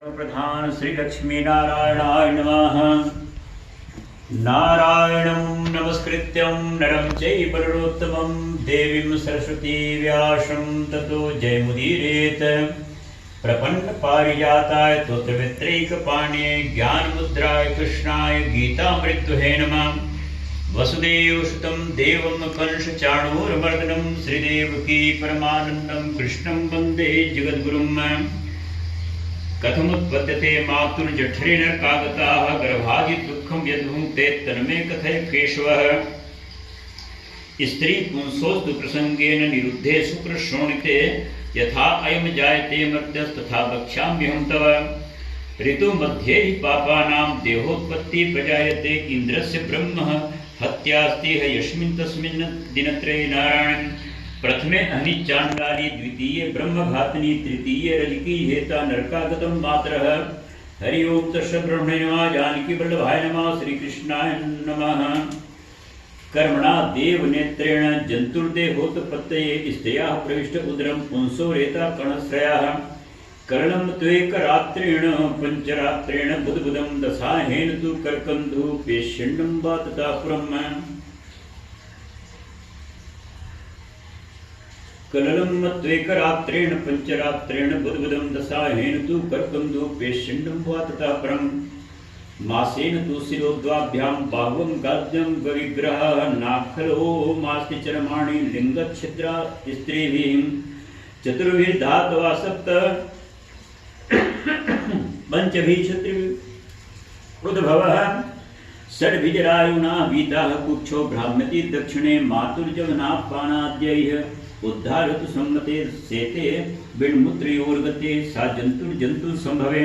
प्रधान श्री लक्ष्मी नारायणाय नमः। नारायणं नमस्कृत्यं नरं चैव नरोत्तमं देवीं सरस्वती व्यासं ततो जयमुदीरयेत्। प्रपन्न पारिजाताय स्तोत्रवित्रैकपाणिये ज्ञानमुद्राय कृष्णाय गीतामृतदुहे नमः। वसुदेवसुतं देवं कंसचाणूरमर्दनं श्रीदेवकी परमानन्दं कृष्णं वन्दे जगद्गुरुम्। कथमुत्पद्यते मातुर्जठरेण कागताः गर्भादि दुःखं यद्भुङ्क्ते तन्मे कथय केशवः। स्त्री पुंसोस्तु प्रसंगेन निरुद्धे शुक्रश्रोणिते यथा अयं जायते मर्त्यस्तथा वक्ष्याम्यहं तव। ऋतुमध्ये हि पापानां देहोत्पत्ति प्रजायते इन्द्रस्य ब्रह्म हत्यास्ति यस्मिन् तस्मिन् दिनत्रये नारायण। प्रथमे अहनि चांडाली द्वितीये ब्रह्मघातिनी तृतीये रजकी हेता नरकागतम मातरः। हरि ओम तस्य ब्रह्मणे नमः। जानकी वल्लभाय नमः। श्री कृष्णाय नमः। कर्मणा देव नेत्रेण जंतुर्देहोत्पत्तये स्त्रियाः प्रविष्ट उदरं पुंसो रेता कर्णश्रयाः। कर्णं त्वेकरात्रेण पंचरात्रेण बुधबुधं दशाहेन तु कर्कन्धु पेष्यण्डं वा तथा पुरम्। कललं त्वेकरात्रेण पंचरात्रेण बुधबुधं दशाहेन तु कर्कन्धु पेष्यण्डं वा तथा परम्। मासेन तु शिरोद्वाभ्यां बाहुवं गाद्यं विग्रहः नाखलो मास्ति चरमाणि लिङ्गच्छिद्रा स्त्रीभिः। चतुर्भिर्धातवा सप्त पञ्चभिः क्षत्रिउद्भवः। षड्भिजरायुना वीताः कुक्षो भ्राम्यति दक्षिणे मातुर्जगनापानाद्यैः। उद्धारतु सम्मते सेते बिण्मुत्रयोर्गते सा जन्तुर्जन्तु संभवे।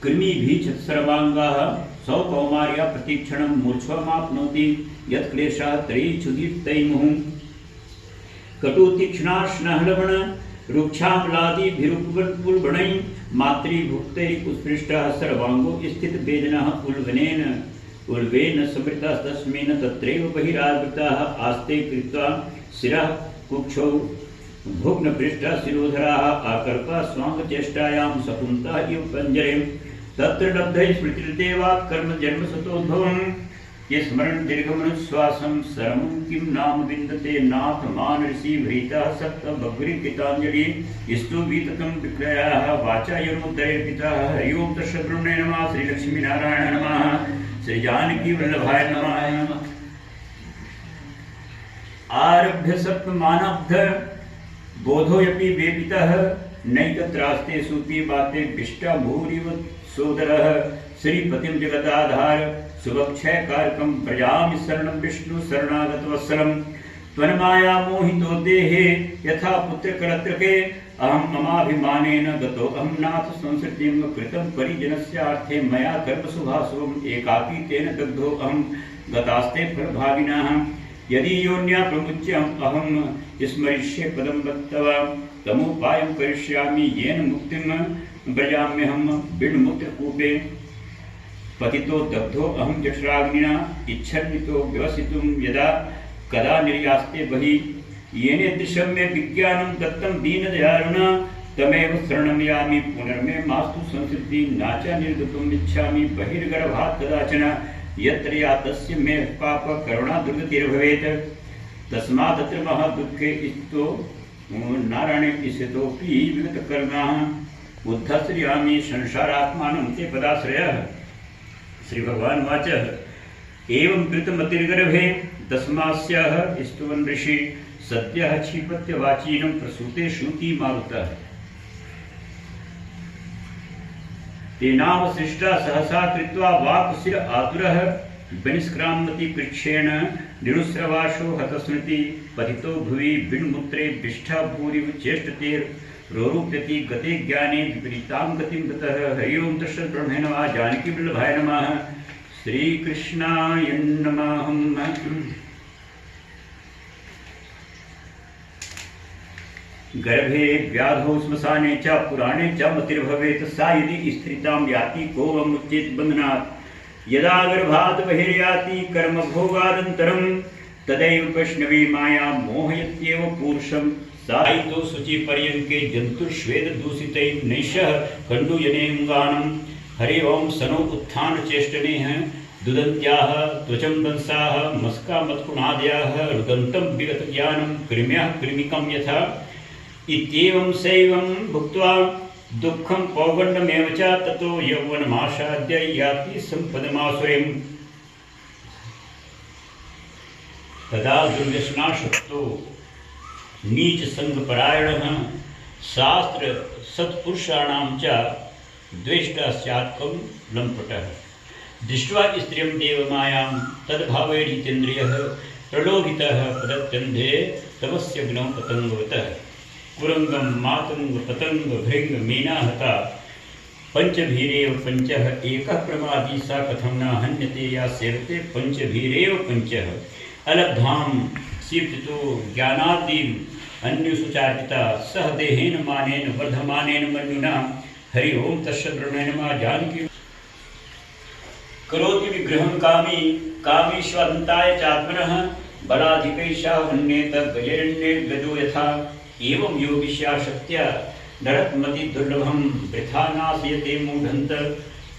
कृमिभिः सर्वाङ्गाः सौ कौमार्या प्रतिक्षणं मूर्च्छमाप्नोति यत्क्लेशः त्रयीक्षुधितैमुः। कटुतीक्ष्णाश्नहलवण रुक्षाम्लादिभिरुपबुल्बणैः मातृभुक्तैः उत्पृष्टः सर्वाङ्गो स्थितवेदनः उल्बेन समृतस्तस्मिन् तत्रैव बहिरावृताः आस्ते कृत्वा शिरः कुक्षौ भुग्नपृष्ठः शिरोधराः आकल्पा स्वाङ्गचेष्टायां सकुन्ता इव पञ्जरे। तत्र लब्धैः स्मृतिर्देवात् कर्म जन्म सतोद्भवम्। ये स्मरण दीर्घमनुश्वासं सरमं किं नाम विन्दते नाथ मान ऋषि भृताः सप्त बभ्रिकिताञ्जलि स्तु विततं विक्रयाः वाचा यनोदयर्पिताः। हरि ओं तस्य ब्रह्मणे नमः। श्री लक्ष्मी नारायण नमः। श्री जानकी वल्लभाय नमः। आरभ्य सप्तमानब्ध बोधोयपि वेपितः नैकत्रास्ते सुपी बाते विष्टा भूरिव सोदरः। श्रीपतिं जगदाधार सुभक्षय कारकं प्रजामि शरणं विष्णु शरणागतवत्सलं। त्वन्माया मोहितो देहे यथा पुत्रकलत्रके अहं ममाभिमानेन गतो अहं नाथ संसृतिं कृतं परिजनस्यार्थे मया कर्मसुभासुवम् एकाकी तेन दग्धो अहं गतास्ते फलभागिनः। यदि योन्या प्रमुच्यम् अहं स्मरिष्ये पदं तव तमुपायं करिष्यामि येन मुक्तिं व्रजाम्यहं। बिण्मुत्रकूपे पतितो दग्धो अहं जठराग्निना इच्छन्नितो व्यवसितुं यदा कदा निर्यास्ते बहिः। येने दृशं मे विज्ञानं दत्तं दीनदयालुना तमेव शरणं यामि पुनर्मे मास्तु संसिद्धिः नाच निर्गतुम् इच्छामि बहिर्गर्भात् कदाचन। यत्र या तस्य मे पाप करुणा दुर्गतिर्भवेत् तस्मादत्र महादुःखे स्थितो नारायणे स्थितोऽपि विगतकर्मः उद्धश्रयामि संसारात्मानं ते पदाश्रयः। श्री भगवान वाच एवं कृतमतिर्गर्भे तस्मास्याः स्तुवन् ऋषि सद्यः क्षिपत्य वाचीनं प्रसूते श्रुति मारुतः। तेनावशिष्टा सहसा कृत्वा वाक्शिर आतुरः विनिष्क्रामति कृच्छेन निरुस्रवाशो हतस्मृति। पतितो भुवि बिण्मुत्रे विष्ठा भूरिव चेष्टते रोरूप्यति गते ज्ञाने विपरीतां गतिं गतः। हरि ओं तस्य ब्रह्मणे नमः। जानकी वल्लभाय नमः। श्रीकृष्णाय नमः। गर्भे व्याधौ श्मशाने च पुराणे च मतिर्भवेत् सा यदि स्त्रीतां याति को वमुच्येत बन्धनात्। यदा गर्भात् बहिर्याति कर्मभोगादन्तरं तदैव वैष्णवी माया मोहयत्येव पुरुषं। स तायितो शुचि पर्यंके जंतुर्श्वेद दूषितैः नैषः कण्डूयनेऽङ्गानं हरि ओं सनो उत्थान चेष्टनेः दुदन्त्याः त्वचं दंसाः मस्का मत्कुणादयाः रुदन्तं विगत ज्ञानं कृम्यः कृमिकं यथा इत्येवं सैवं भुक्त्वा दुःखं पौगण्डमेव च ततो यौवनमासाद्य याति सम्पदमासुरीम् तदा दुर्व्यसनाशक्तो नीचसङ्गपरायणः शास्त्र सत्पुरुषाणां च द्वेष्टा स्यात् कं लम्पटः दृष्ट्वा स्त्रियं देवमायां तद्भावैरितेन्द्रियः प्रलोभितः प्रदत्यन्धे तमस्य विनौ पतङ्गवतः कुरंगम मातंग पतंग भृंग मीना हता पंचभीरेव पंचः एकः प्रमादी सा कथं न हन्यते या सेवते पंचभीरेव पंचः अलब्धां सीप्तो ज्ञानादीन् अन्युसुचार्पिता सह देहेन मानेन वर्धमानेन मन्युना हरि ओं तस्सद्रणेन मा जानकी करोति विग्रहं कामी कामीश्वरन्ताय चात्मनः बलाधिकैषा वन्येत गजरण्येर्गजो यथा एवं योगिष्या शक्त्या नरकमति दुर्लभं वृथा नाशयते मूढन्त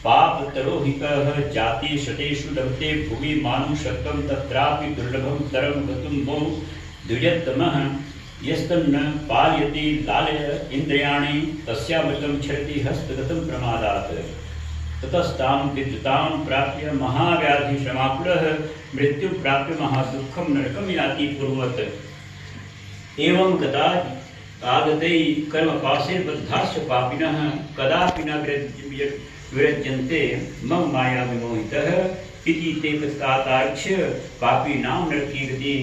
पापतरोहिकः जाति शतेषु लभते भुवि मानुषत्वं तत्रापि दुर्लभं तरं गतुं बहु द्विजतमः यस्तन्न पालयति लालय इन्द्रियाणि तस्यामृतं क्षरति हस्तगतं प्रमादात् ततस्तां विद्युतां प्राप्य महाव्याधिश्रमाकुलः मृत्युं प्राप्य महादुःखं नरकं याति पूर्ववत् एवं गता आगतै कर्मपाशेन बद्धाश्च पापिनः कदापि न विरज्यन्ते मम माया विमोहितः इति ते तातार्क्ष्य पापिनां नरकी गति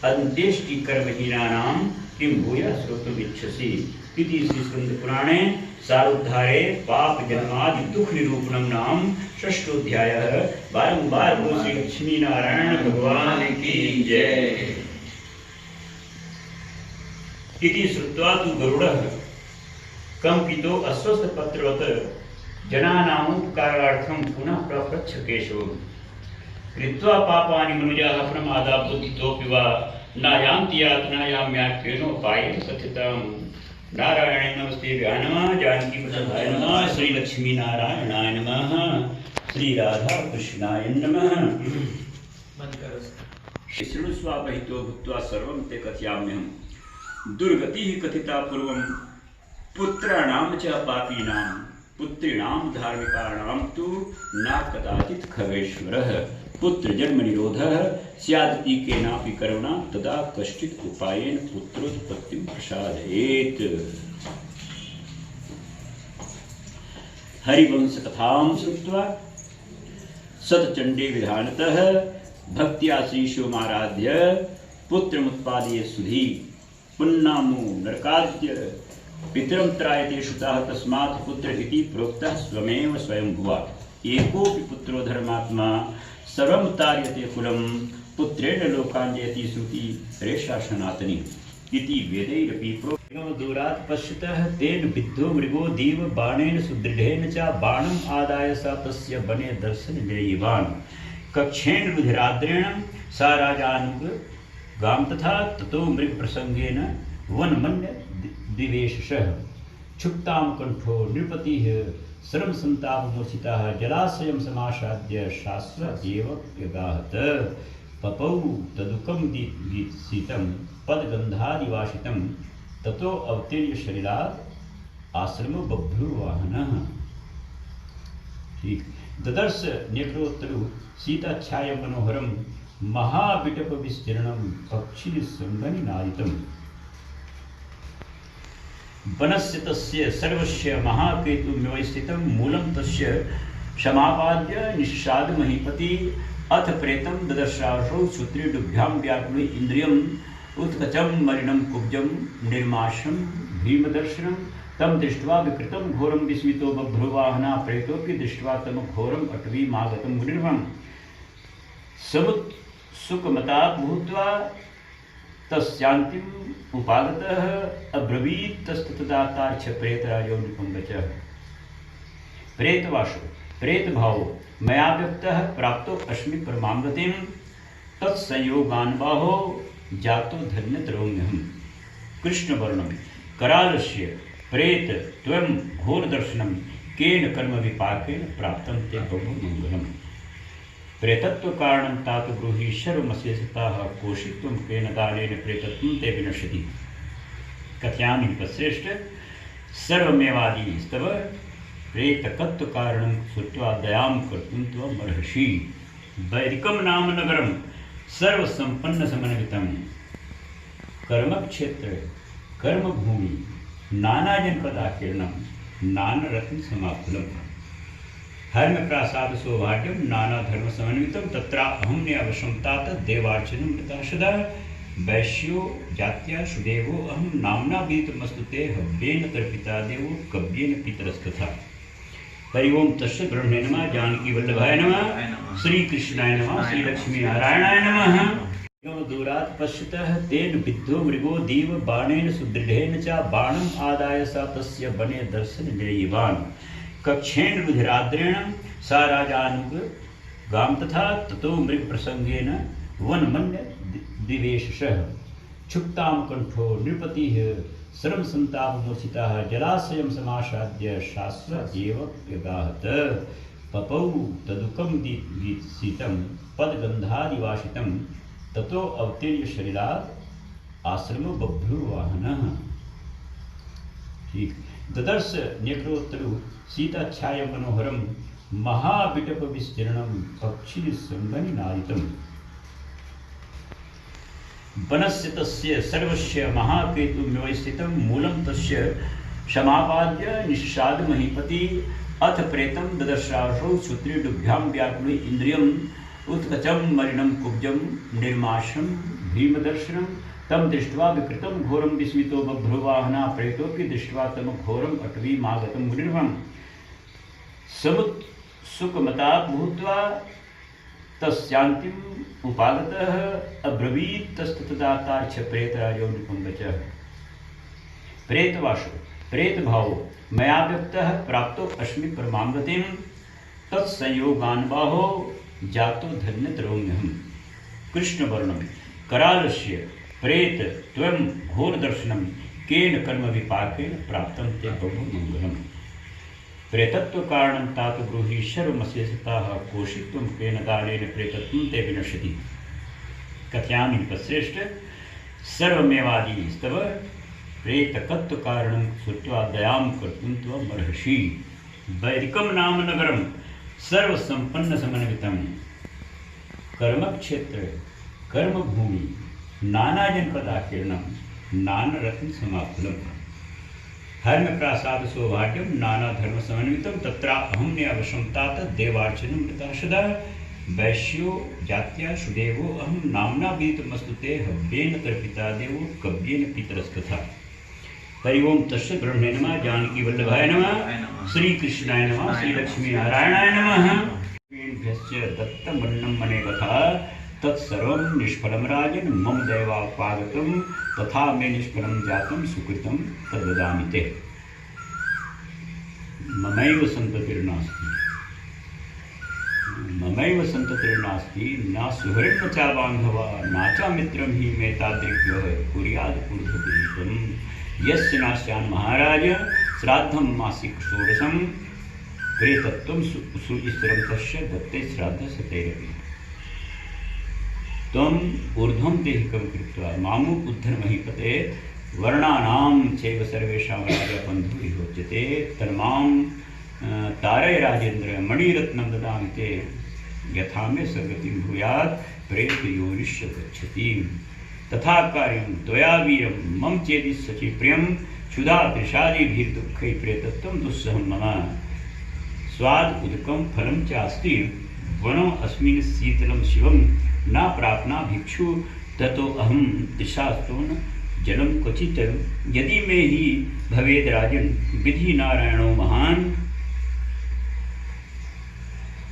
अन्त्येष्टि कर्महीनानां किं भूयः श्रोतुमिच्छसि इति श्रीस्कन्दपुराणे सारोद्धारे पाप जन्मादि दुख निरूपणं नाम षष्ठोऽध्यायः। बारंबार बोल श्री लक्ष्मी नारायण भगवान की जय। इति श्रुत्वा तु गरुडः कंपितो अस्वस्थपत्रवत् जनानामुपकारार्थं पुनः प्रपृच्छ केशवम् कृत्वा पापानि मनुजाः प्रमादाबुद्धितोऽपि वा न यान्ति यातनायाम्याख्येनोपायेन कथितं। नारायण नमस्ते नमः जानकीपदाय नमः श्री लक्ष्मी नारायणाय नमः श्री राधा कृष्णाय नमः। शृणुस्वापहितो भूत्वा सर्वं ते कथयाम्यहम्। दुर्गतिः कथिता पूर्वं पुत्राणां च पापीनां पुत्रीणां धार्मिकाणां तु न कदाचित् खगेश्वरः पुत्र जन्म निरोधः स्यादिति केनापि कर्मणा तदा कश्चित् उपायेन पुत्रोत्पत्तिं प्रसादयेत्। हरिवंश कथां श्रुत्वा सतचण्डे विधानतः भक्त्या श्रीशोमाराध्य पुत्रमुत्पादये सुधी पुन्नामो नरकाद्य पितरं त्रायते श्रुतः तस्मात् पुत्र इति प्रोक्तः स्वमेव स्वयंभुवा। एकोऽपि पुत्रो धर्मात्मा सर्वं तार्यते कुलं पुत्रेण लोकान् जयति श्रुति रेषा सनातनी इति वेदैरपि प्रोक्तं। दूरात् पश्यतः तेन विद्धो मृगो दीव बाणेन सुदृढेन च बाणम् आदाय स तस्य वने दर्शनजयिवान् कक्षेण रुधिराद्रेण सा राजानुगां तथा ततो मृगप्रसंगेन वनमन्य दिवेशः क्षुप्तां कंठो नृपतिः श्रम संतापमूर्छितः जलाशयं समासाद्य शास्त्र एव व्यगाहत पपौ तदुकं गीतसितं पदगन्धादिवासितं ततो अवतीर्य शरीरात् आश्रमो बभ्रुवाहनः। ठीक ददर्श न्यग्रोत्रु सीताच्छाया मनोहरं महाविटप विस्तीर्णं पक्षिसंगनिनादितम् वनस्य तस्य सर्वस्य महाकेतुमिवस्थितं मूलं तस्य समापाद्य निःसाद महीपति अथ प्रेतं ददर्शासौ सूत्रेडुभ्यां व्याकुले इन्द्रियम् उत्कचं मलिनं कुब्जं निर्माशं भीमदर्शनं तं दृष्ट्वा विकृतं घोरं विस्मितो बभ्रुवाहना प्रेतोऽपि दृष्ट्वा तं घोरम् अटवीमागतं गुणिर्वं समुत्सुकमता भूत्वा तस्यान्तिम् उपागतः अब्रवीत् तस्तदातार्क्ष प्रेतराजो नृपं वचः। प्रेतवासो प्रेतभावो मया व्यक्तः प्राप्तो अस्मि परमां गतिं तत्संयोगान्बाहो जातो धन्यतरोऽम्यहम्। कृष्णवर्णं करालस्य प्रेत त्वं घोरदर्शनं केन कर्म विपाकेन प्राप्तं ते बहुमङ्गलम्। प्रेतत्व कारणं तात ब्रूहि सर्वमशेषतः कोशित्वं केन दानेन प्रेतत्वं ते विनश्यति। कथयामि पश्रेष्ठ सर्वमेवादि स्तव प्रेतकत्व कारणं श्रुत्वा दयां कर्तुं त्वमर्हसि। वैदिकं नाम नगरं सर्वसम्पन्न समन्वितं कर्मक्षेत्र कर्मभूमि नानाजनपदाकीर्णं नानारत्न समाकुलं हर्म प्रासाद सौभाग्यं नानाधर्म समन्वितं तत्राहं न्यावशं तात देवार्चनं कृता सदा वैश्यो जात्या सुदेवो अहं नाम्ना विदितमस्तु ते हव्येन तर्पिता देवो कव्येन पितरस्तथा। हरि ओम तस्य ब्रह्मणे नमः, जानकी वल्लभाय नमः, श्री कृष्णाय नमः, श्री लक्ष्मी नारायणाय नमः। दूरात् पश्यतः तेन विद्धो मृगो दीव बाणेन सुदृढ़ेन च बाणम् आदाय सा तस्य बने दर्शन जयीवान् कक्षेण रुधिराद्रेण सा राजानुग गाम तथा ततो मृग प्रसंगेन वनमन्य दिवेशः क्षुप्तां कंठो नृपतिः श्रम संताप मूर्छितः जलाशयं समासाद्य शास्त्र एव व्यगाहत पपौ तदुकं दीक्षितं पदगंधादिवासितं ततो अवतीर्य शरीरात् आश्रमो बभ्रुवाहनः। ठीक ददर्श न्यग्रोत्तरु सीताच्छाया मनोहरं महाविटप विस्तीर्णं पक्षी संगनिनादितम् वनस्य तस्य सर्वस्य महाकेतुमिवस्थितं मूलं तस्य समापाद्य निःसाद महीपति अथ प्रेतं ददर्शासौ सूत्रेडुभ्यां व्याकुले इन्द्रियम् उत्कचं मलिनं कुब्जं निर्माशं भीमदर्शनं तं दृष्ट्वा विकृतं घोरं विस्मितो बभ्रुवाहना प्रेतोऽपि दृष्ट्वा तं घोरम् अटवीमागतं गुणिर्वं समुत्सुकमता भूत्वा तस्यान्तिम् उपागतः अब्रवीत् तस्तदातार्च प्रेतराजो नृपं वचः। प्रेतवासो प्रेतभावो मया व्यक्तः प्राप्तो अस्मि परमां गतिं तत्संयोगान्बाहो जातो धन्यतरोम्यहम्। कृष्णवर्णं करालस्य प्रेत त्वं घोरदर्शनं केन कर्म विपाकेन प्राप्तं ते बहुमङ्गलम्। प्रेतत्व कारणं तात ब्रूहि सर्वमशेषतः कोशित्वं केन दानेन प्रेतत्वं ते विनश्यति। कथयामि पश्रेष्ठ सर्वमेवादि स्तव प्रेतकत्व कारणं श्रुत्वा दयां कर्तुं त्वमर्हसि। वैदिकं नाम नगरं सर्वसम्पन्न समन्वितं कर्मक्षेत्र कर्मभूमि नानाजनपदाकीर्णं नानारत्न समाकुलं हर्म प्रासाद सौभाग्यं नानाधर्म समन्वितं तत्राहं न्यावशं तात देवार्चनं कृता सदा वैश्यो जात्या सुदेवो अहं नाम्ना विदितमस्तु ते हव्येन तर्पिता देवो कव्येन पितरस्तथा। हरि ओम तस्य ब्रह्मणे नमः, जानकी वल्लभाय नमः, श्री कृष्णाय नमः, श्री लक्ष्मी नारायणाय नमः। दत्तमन्नं मने कथा तत्सर्वं निष्फलं राजन् मम दैवापागतं तथा मे निष्फलं जातं सुकृतं तद्वदामि ते। ममैव सन्ततिर्नास्ति न सुहृन् च बान्धवा न च मित्रं हि मे तादृग्यः कुर्याद् ऊर्ध्वदेहिकम्। यस्य नास्यान् महाराज श्राद्धं मासिक षोडशं प्रेतत्वं सुस्थिरं तस्य दत्ते श्राद्ध सतैरपि त्वं ऊर्ध्वं देहिकं कृत्वा मामु उद्धरमहीपते वर्णानां चैव सर्वेषां राजबन्धुः विभोज्यते तन्मां तारय राजेन्द्र मणिरत्नं ददामि ते यथा मे सद्गतिं भूयात् प्रेतयोनिश्च गच्छति। तथा कार्यं त्वया वीरं मम चेदि सचि प्रियं क्षुधा दृशादिभिर्दुःखैः प्रेतत्वं दुस्सहं मम। स्वाद उदकं फलं चास्ति वनो अस्मिन् शीतलं शिवं न प्राप्ना भिक्षु ततो अहं दिशास्तोन जलं क्वचित् यदि मे हि भवेद् राजन् विधि नारायणो महान्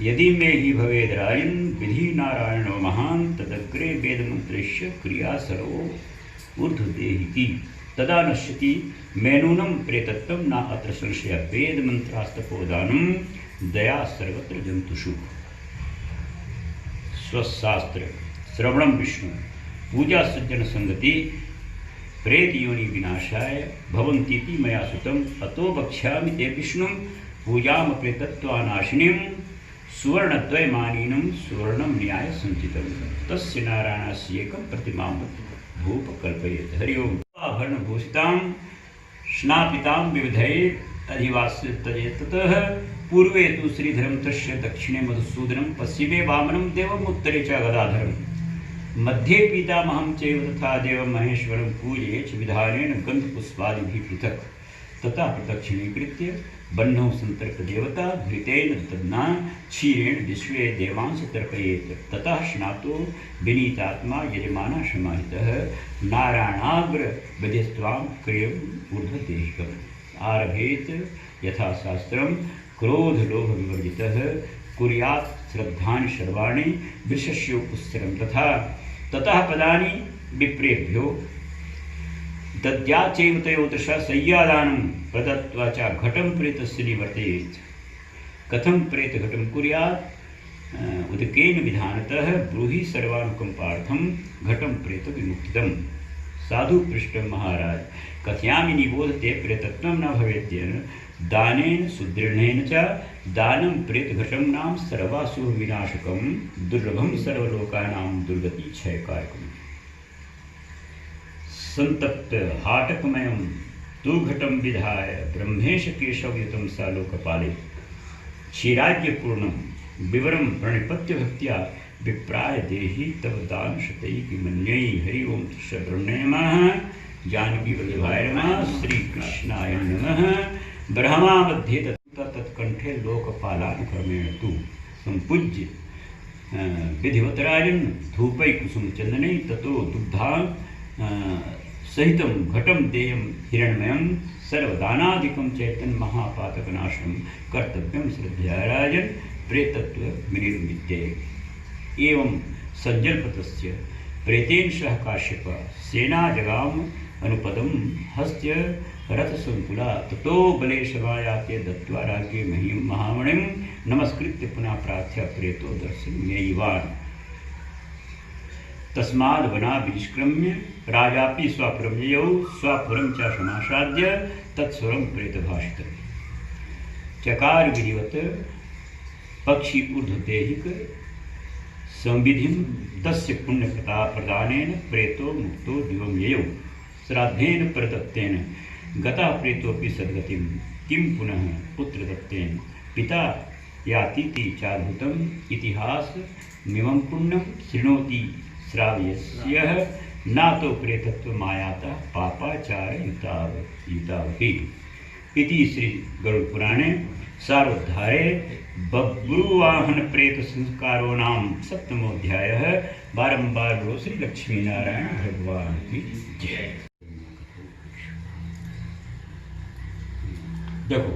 यदि मे हि भवेद् राजन् विधि नारायणो महान् तदग्रे वेदमन्त्रस्य क्रिया सर्वो ऊर्ध्वदेहिकी तदा नश्यति मेनूनं प्रेतत्वं न अत्र संशयः वेदमन्त्रास्तपोदानं दया सर्वत्र जन्तुषु। स्वशास्त्र श्रवणं विष्णु पूजा सज्जन संगति प्रेत योनि विनाशाय भवन्तीति मया सुतम अतो वक्ष्यामि ते विष्णुं पूजाम प्रेतत्वानाशिनीं सुवर्णद्वयमानीनं सुवर्णं न्याय संचितं तस्य नारायणस्य एकं प्रतिमां भूप कल्पयेत्। हरि ओम। आभरणभूषितां स्नापितां विविधैः अधिवास्य तजेततः पूर्वे तु श्रीधरं तस्य दक्षिणे मधुसूदनं पश्चिमे वामनं देवम् उत्तरे च गदाधरं मध्ये पीतामहं चैव तथा देवं महेश्वरं पूजये च विधानेन गन्धपुष्पादिभिः पृथक् तथा प्रदक्षिणीकृत्य बह्नौ सन्तर्कदेवता घृतेन दध्ना क्षीरेण विश्वे देवांस तर्पयेत् ततः स्नातो विनीतात्मा यजमानः समाहितः नारायणाग्र विधिस्त्वां क्रियम् ऊर्ध्वदेहिकम् आरभेत यथाशास्त्रं क्रोधलोभविवर्जितः कुर्यात् श्रद्धानि सर्वाणि वृषस्योपस्थिरं ततः पदानि विप्रेभ्यो दद्याचैव तयोदृशा सय्यादानं प्रदत्त्वा च घटं प्रेतस्य निवर्तयेत्। कथं प्रेतघटं कुर्यात् उदकेन विधानतः ब्रूहि सर्वानुकम्पार्थं घटं प्रेतविमुक्तिदम्। साधु पृष्ठं महाराज कथयामि निबोधते प्रेतत्वं न भवेत्येन दानेन सुदृढ़ेन च दानं प्रेतघटं नाम सर्वासुर विनाशकं दुर्लभं सर्वलोकानां दुर्गति क्षयकारकम्। संतप्त हाटकमयं तु घटं विधाय ब्रह्मेश केशवयुतं सा लोकपाले क्षीराज्यपूर्णं विवरं प्रणिपत्य भक्त्या विप्राय देहि तव दान शतैः मन्यै। हरि ओम। श्रीब्रह्मणे नमः। जानकी वल्लभाय नमः। श्री कृष्णाय नमः। ब्रह्मा मध्ये तत्कंठे लोकपालानुक्रमेण तु संपूज्य विधिवतराजन् धूपै कुसुमचन्दनै ततो दुग्धा सहितं घटं देयं हिरण्मयं सर्वदानादिकं चैतन्य महापातकनाशनं कर्तव्यं श्रद्धया राजन् प्रेतत्व विनिर्मित्ये। एवं सज्जल्पतस्य प्रेतेन सह काश्यप सेना जगाम अनुपदं हस्य रथसंकुला ततो बले शवायाते दत्त्वा राज्ये महीं महामणिं नमस्कृत्य पुनः प्रार्थ्य प्रेतो दर्शनीयवान्। तस्माद् वनाभिनिष्क्रम्य राजापि स्वपुरं ययौ स्वपुरं च समासाद्य तत्स्वरं प्रेतभाषितम्। चकार विधिवत पक्षी ऊर्ध्वदेहिक संविधिं तस्य पुण्यप्रदानेन प्रेतो मुक्तो दिवं ययौ श्राद्धेन प्रदत्तेन गतः प्रेतोऽपि सद्गतिं किं पुनः पुत्रदत्तेन पिता यातीति चाद्भुतम् इतिहासमिमं पुण्यं शृणोति श्राव्यस्यः नातो प्रेतत्व मायातः पापाचार युतावहि। इति श्री गरुड़ पुराणे सारोद्धारे बब्रुवाहन प्रेत संस्कारो नाम सप्तमोऽध्यायः। बारंबार बोलो श्री लक्ष्मी नारायण भगवान की जय। देखो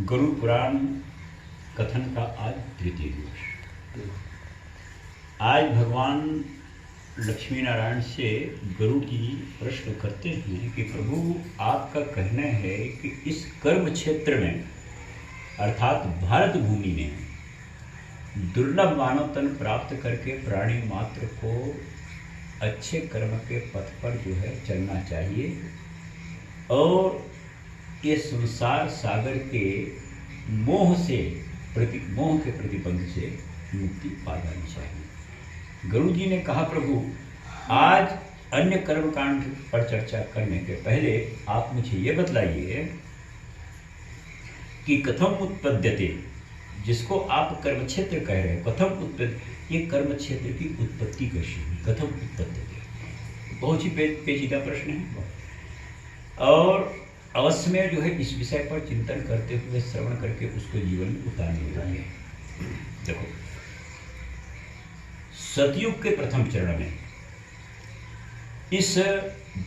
गरुड़ पुराण कथन का आज तृतीय दिवस। आज भगवान लक्ष्मी नारायण से गरुड़ जी प्रश्न करते हैं कि प्रभु आपका कहना है कि इस कर्म क्षेत्र में अर्थात भारत भूमि में दुर्लभ मानव तन प्राप्त करके प्राणी मात्र को अच्छे कर्म के पथ पर जो है चलना चाहिए और ये संसार सागर के मोह के प्रतिबंध से मुक्ति पा जानी चाहिए। गरुड़ जी ने कहा प्रभु आज अन्य कर्मकांड पर चर्चा करने के पहले आप मुझे ये बतलाइए कि कथम उत्पद्यते, जिसको आप कर्म क्षेत्र कह रहे हैं, कथम उत्पत्ति, ये कर्म क्षेत्र की उत्पत्ति कैसी हुई, कथम उत्पद्यते, बहुत ही पेचीदा प्रश्न है और अवश्य में जो है इस विषय पर चिंतन करते हुए श्रवण करके उसको जीवन में उतारने चाहिए। देखो सतयुग के प्रथम चरण में इस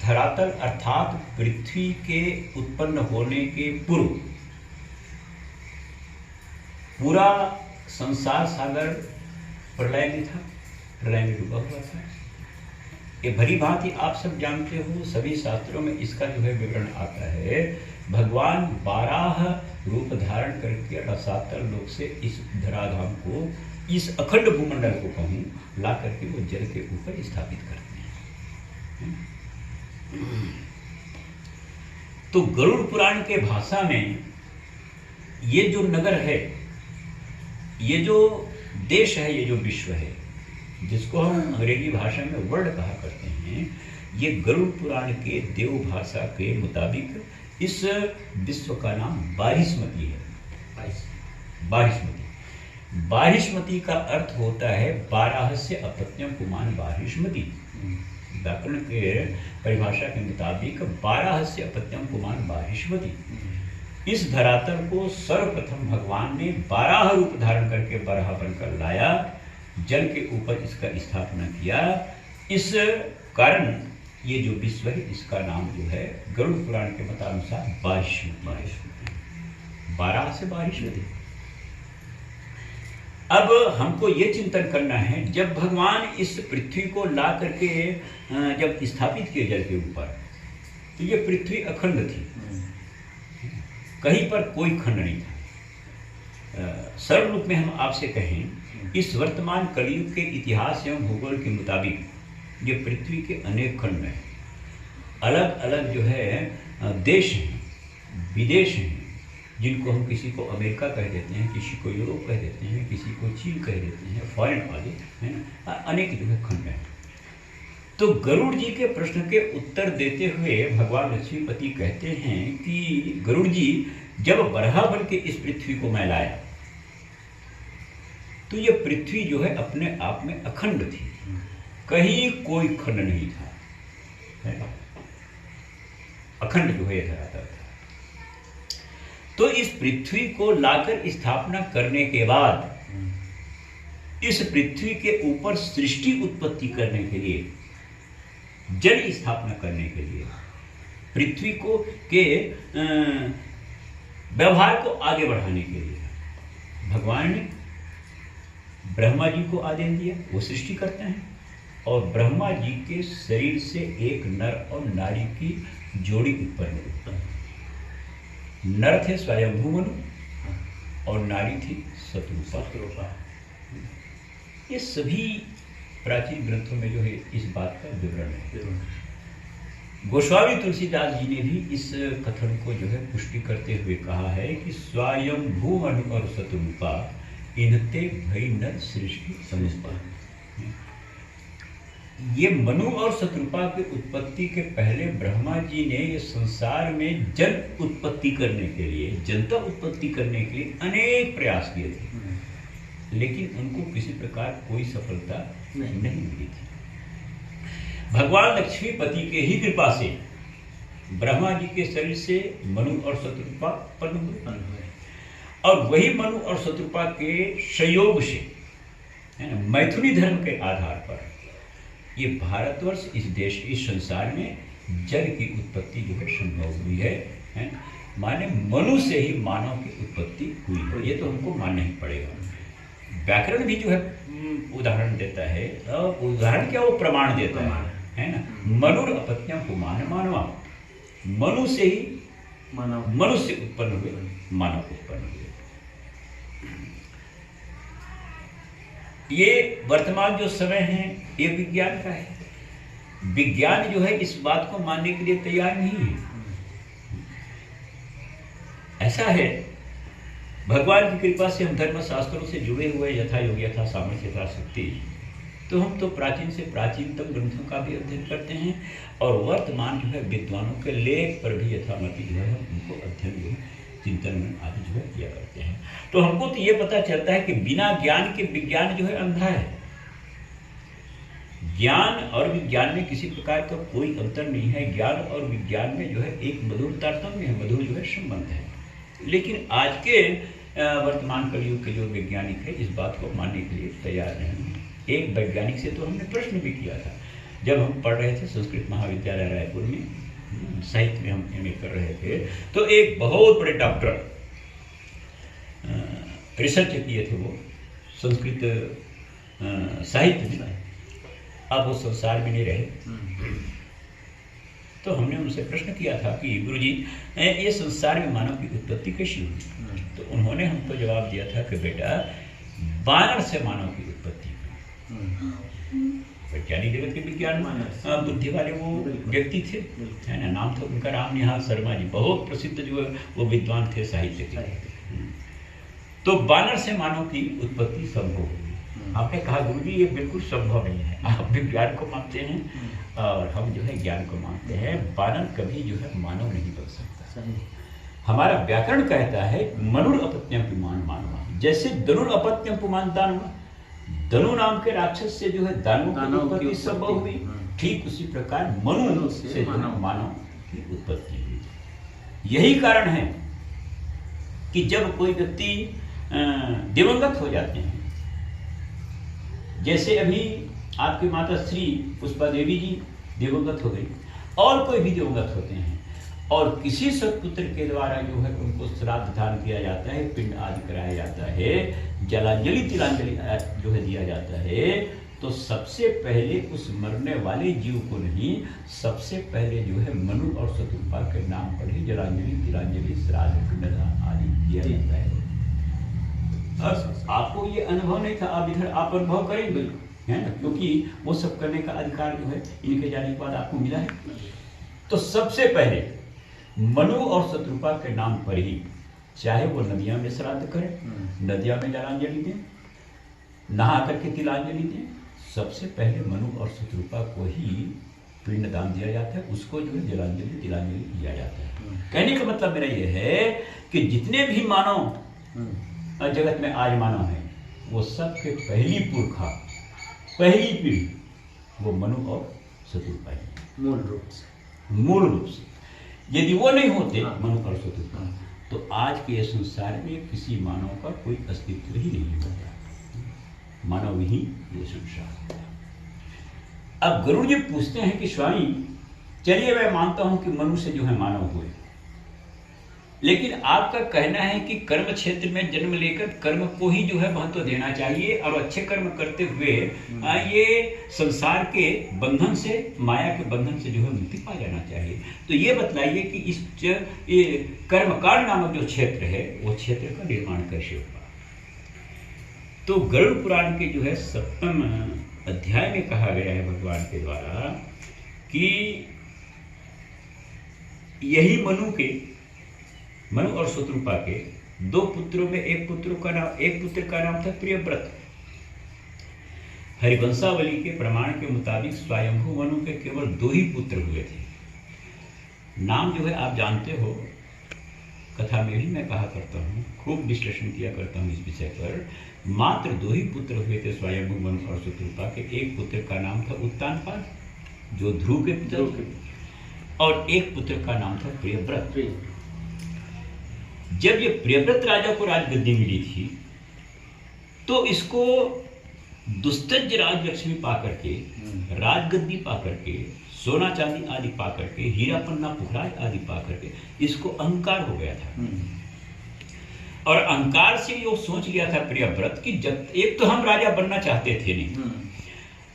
धरातल अर्थात पृथ्वी के उत्पन्न होने के पूर्व पूरा संसार सागर प्रलय में था, प्रलय में डूबा हुआ था। ये भली भांति आप सब जानते हो, सभी शास्त्रों में इसका जो है विवरण आता है। भगवान 12 रूप धारण करके रसातल लोक से इस धराधाम को, इस अखंड भूमंडल को कहूँ ला करके वो जल के ऊपर स्थापित करते हैं। तो गरुड़ पुराण के भाषा में ये जो नगर है, ये जो देश है, ये जो विश्व है, जिसको हम अंग्रेजी भाषा में वर्ल्ड कहा करते हैं, ये गरुड़ पुराण के देव भाषा के मुताबिक इस विश्व का नाम बारिशमती है। बारिशमती, बारिशमती का अर्थ होता है 12 से अपत्यम पुमान बारिशमती। व्याकरण के परिभाषा के मुताबिक 12 से अपत्यम पुमान बारिशमती। इस धरातल को सर्वप्रथम भगवान ने 12 रूप धारण करके बराह बनकर लाया, जल के ऊपर इसका स्थापना किया। इस कारण ये जो विश्व है इसका नाम जो है गरुड़ पुराण के मतानुसार बारिशमती, 12 से बारिशमती। अब हमको ये चिंतन करना है, जब भगवान इस पृथ्वी को ला करके जब स्थापित किए जल के ऊपर, तो ये पृथ्वी अखंड थी, कहीं पर कोई खंड नहीं था। सरल रूप में हम आपसे कहें, इस वर्तमान कलयुग के इतिहास एवं भूगोल के मुताबिक ये पृथ्वी के अनेक खंड हैं, अलग अलग जो है देश हैं, विदेश हैं, जिनको हम किसी को अमेरिका कह देते हैं, किसी को यूरोप कह देते हैं, किसी को चीन कह देते हैं, फॉरेन वाले हैं ना, अनेक जो है खंड हैं। तो गरुड़ जी के प्रश्न के उत्तर देते हुए भगवान लक्ष्मीपति कहते हैं कि गरुड़ जी, जब बराह बन के इस पृथ्वी को मैं लाया, तो ये पृथ्वी जो है अपने आप में अखंड थी, कहीं कोई खंड नहीं था, है ना, अखंड जो है धरातल था। तो इस पृथ्वी को लाकर स्थापना करने के बाद, इस पृथ्वी के ऊपर सृष्टि उत्पत्ति करने के लिए, जल स्थापना करने के लिए, पृथ्वी को के व्यवहार को आगे बढ़ाने के लिए भगवान ने ब्रह्मा जी को आदेश दिया, वो सृष्टि करते हैं, और ब्रह्मा जी के शरीर से एक नर और नारी की जोड़ी उत्पन्न हुई। नर थे स्वयंभू मनु और नारी थी शतरूपा। ये सभी प्राचीन ग्रंथों में जो है इस बात का विवरण है। गोस्वामी तुलसीदास जी ने भी इस कथन को जो है पुष्टि करते हुए कहा है कि स्वयंभू मनु और शतरूपा इनते भई नर सृष्टि समुपा। ये मनु और शतरूपा की उत्पत्ति के पहले ब्रह्मा जी ने ये संसार में जन उत्पत्ति करने के लिए, जनता उत्पत्ति करने के लिए अनेक प्रयास किए थे, लेकिन उनको किसी प्रकार कोई सफलता नहीं मिली थी। भगवान लक्ष्मीपति के ही कृपा से ब्रह्मा जी के शरीर से मनु और शतरूपा उत्पन्न हुए, और वही मनु और शतरूपा के संयोग से, है ना, मैथुनी धर्म के आधार पर ये भारतवर्ष, इस देश, इस संसार में जल की उत्पत्ति जो है संभव हुई है। माने मनु से ही मानव की उत्पत्ति हुई है, ये तो हमको मानना ही पड़ेगा। व्याकरण भी जो है उदाहरण देता है, उदाहरण क्या, वो प्रमाण देता है ना। मनुर अपत्यम पुमान मानवा, मनु से ही मनुष्य उत्पन्न हुए, मानव उत्पन्न हुए। ये वर्तमान जो समय है ये विज्ञान का है। विज्ञान जो है इस बात को मानने के लिए तैयार नहीं है। ऐसा है, भगवान की कृपा से हम धर्म शास्त्रों से जुड़े हुए, यथा योग यथा सामर्थ्य यथा शक्ति, तो हम तो प्राचीन से प्राचीनतम ग्रंथों का भी अध्ययन करते हैं, और वर्तमान जो है विद्वानों के लेख पर भी यथामति जो है हम उनको अध्ययन जो है, चिंतन में आदि जो है किया करते हैं। तो हमको तो ये पता चलता है कि बिना ज्ञान के विज्ञान जो है अंधा है। ज्ञान और विज्ञान में किसी प्रकार का कोई अंतर नहीं है। ज्ञान और विज्ञान में जो है एक मधुर तारतम्य है, मधुर जो है संबंध है। लेकिन आज के वर्तमान कलयुग के जो वैज्ञानिक है इस बात को मानने के लिए तैयार नहीं है। एक वैज्ञानिक से तो हमने प्रश्न भी किया था, जब हम पढ़ रहे थे संस्कृत महाविद्यालय रायपुर में, साहित्य में हम एमए कर रहे थे, तो एक बहुत बड़े डॉक्टर रिसर्च किए थे वो संस्कृत साहित्य में, अब वो संसार में नहीं रहे। तो हमने उनसे प्रश्न किया था कि गुरुजी ये संसार में मानव की उत्पत्ति कैसी हुई? तो उन्होंने हमको जवाब दिया था कि बेटा, वानर से मानव की उत्पत्ति हुई। वैज्ञानिक जगत के विज्ञान बुद्धि वाले वो व्यक्ति थे, है ना। नाम था उनका रामनिहाल शर्मा जी, बहुत प्रसिद्ध जो है वो विद्वान थे साहित्य के। तो बानर से मानव की उत्पत्ति संभव हुई। आपने कहा गुरु जी ये बिल्कुल संभव नहीं है, आप विज्ञान को मानते हैं और हम जो है ज्ञान को मानते हैं। बानर कभी जो है मानव नहीं बन सकता। हमारा व्याकरण कहता है मनुर अपत्यम पुमान मानवा, जैसे धनुर अपत्यम पुमान दानवा, धनु नाम के राक्षस से जो है दानव की उत्पत्ति संभव हुई, ठीक उसी प्रकार मनु से मानव की उत्पत्ति हुई। यही कारण है कि जब कोई व्यक्ति दिवंगत हो जाते हैं, जैसे अभी आपकी माता श्री पुष्पा देवी जी दिवंगत हो गई, और कोई भी दिवंगत होते हैं, और किसी सत्पुत्र के द्वारा जो है उनको श्राद्ध दान किया जाता है, पिंड आदि कराया जाता है, जलांजलि तिलांजलि जो है दिया जाता है, तो सबसे पहले उस मरने वाले जीव को नहीं, सबसे पहले जो है मनु और शत्रुपा के नाम पर ही जलांजलि तिलांजलि श्राद्ध पिंडदान आदि किया जाता है। और आपको ये अनुभव नहीं था, आप इधर आप अनुभव करेंगे, है ना, क्योंकि वो सब करने का अधिकार जो है इनके जाने के बाद आपको मिला है। तो सबसे पहले मनु और शत्रुपा के नाम पर ही, चाहे वो नदियां में श्राद्ध करें, नदियां में जलांजलि दें, नहा करके तिलांजलि दें, सबसे पहले मनु और शत्रुपा को ही पिंड दान दिया जाता है, उसको जो है जलांजलि तिलांजलि दिया जाता है। कहने का मतलब मेरा ये है कि जितने भी मानव जगत में आज मानव है, वो सबके पहली पुरखा, पहली पीढ़ी वो मनु और शत्रुपा ही मूल रूप से। यदि वो नहीं होते मनु और शत्रुपा, तो आज के संसार में किसी मानव का कोई अस्तित्व ही नहीं होता, मानव ही ये संसार। अब गरुड़ जी पूछते हैं कि स्वामी चलिए मैं मानता हूं कि मनु से जो है मानव हुए, लेकिन आपका कहना है कि कर्म क्षेत्र में जन्म लेकर कर्म को ही जो है महत्व देना चाहिए और अच्छे कर्म करते हुए ये संसार के बंधन से, माया के बंधन से जो है मुक्ति पा जाना चाहिए। तो ये बतलाइए कि इस ये कर्मकांड नामक जो क्षेत्र है वो क्षेत्र का निर्माण कैसे होगा। तो गरुड़ पुराण के जो है 7वें अध्याय में कहा गया है भगवान के द्वारा कि यही मनु और शत्रुपा के दो पुत्रों में एक पुत्र का नाम था प्रियव्रत। हरिवंशावली के प्रमाण के मुताबिक स्वयंभू मनु के केवल 2 ही पुत्र हुए थे। नाम जो है आप जानते हो, कथा में भी मैं कहा करता हूँ, खूब विश्लेषण किया करता हूँ इस विषय पर। मात्र 2 ही पुत्र हुए थे स्वयंभू मनु और शत्रुपा के। एक पुत्र का नाम था उत्तानपाद जो ध्रुव के पुत्र थे, और एक पुत्र का नाम था प्रियव्रत। जब ये प्रियव्रत राजा को राजगद्दी मिली थी, तो इसको दुस्तज राजलक्ष्मी पाकर के, राजगद्दी पाकर के, सोना चांदी आदि पाकर के, हीरा पन्ना पुखराज आदि पाकर के इसको अहंकार हो गया था। और अहंकार से ये सोच लिया था प्रियव्रत कि जब एक तो हम राजा बनना चाहते थे नहीं,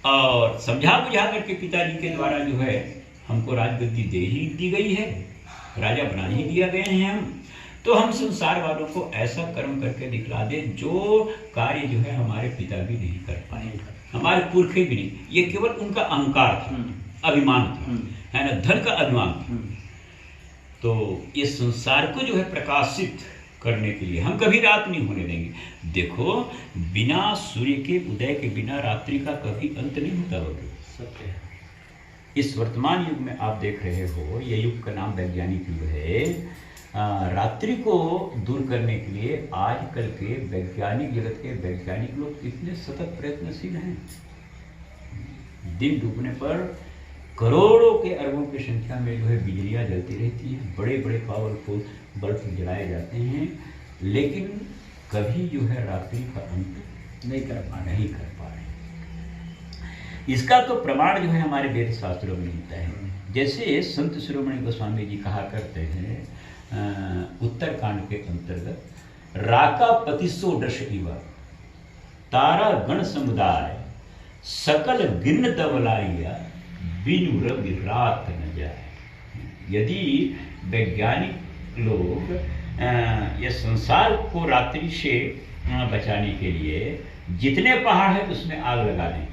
और समझा बुझा करके पिताजी के द्वारा जो है हमको राजगद्दी दे ही दी गई है, राजा बना ही दिया गए हैं हम, तो हम संसार वालों को ऐसा कर्म करके दिखला दे जो कार्य जो है हमारे पिता भी नहीं कर पाए, हमारे पुरखे भी नहीं। ये केवल उनका अहंकार था, अभिमान था, है ना, धन का अभिमान था। तो इस संसार को जो है प्रकाशित करने के लिए हम कभी रात नहीं होने देंगे। देखो, बिना सूर्य के उदय के बिना रात्रि का कभी अंत नहीं होता होगा। सत्य है। इस वर्तमान युग में आप देख रहे हो, ये युग का नाम वैज्ञानिक युग है। रात्रि को दूर करने के लिए आजकल के वैज्ञानिक जगत के वैज्ञानिक लोग इतने सतत प्रयत्नशील हैं। दिन डूबने पर करोड़ों के अरबों की संख्या में जो है बिजलियां जलती रहती हैं, बड़े बड़े पावरफुल बल्ब जलाए जाते हैं, लेकिन कभी जो है रात्रि का अंत नहीं कर पा रहे। इसका तो प्रमाण जो है हमारे वेद शास्त्रों में मिलता है। जैसे संत शिरोमणि गोस्वामी जी कहा करते हैं उत्तरकांड के अंतर्गत, राका पतिसो दश इव तारा गण समुदाय सकल गिन दवलाइया बिनु रवि रात न जाए। यदि वैज्ञानिक लोग ये संसार को रात्रि से बचाने के लिए जितने पहाड़ है उसमें आग लगा दें,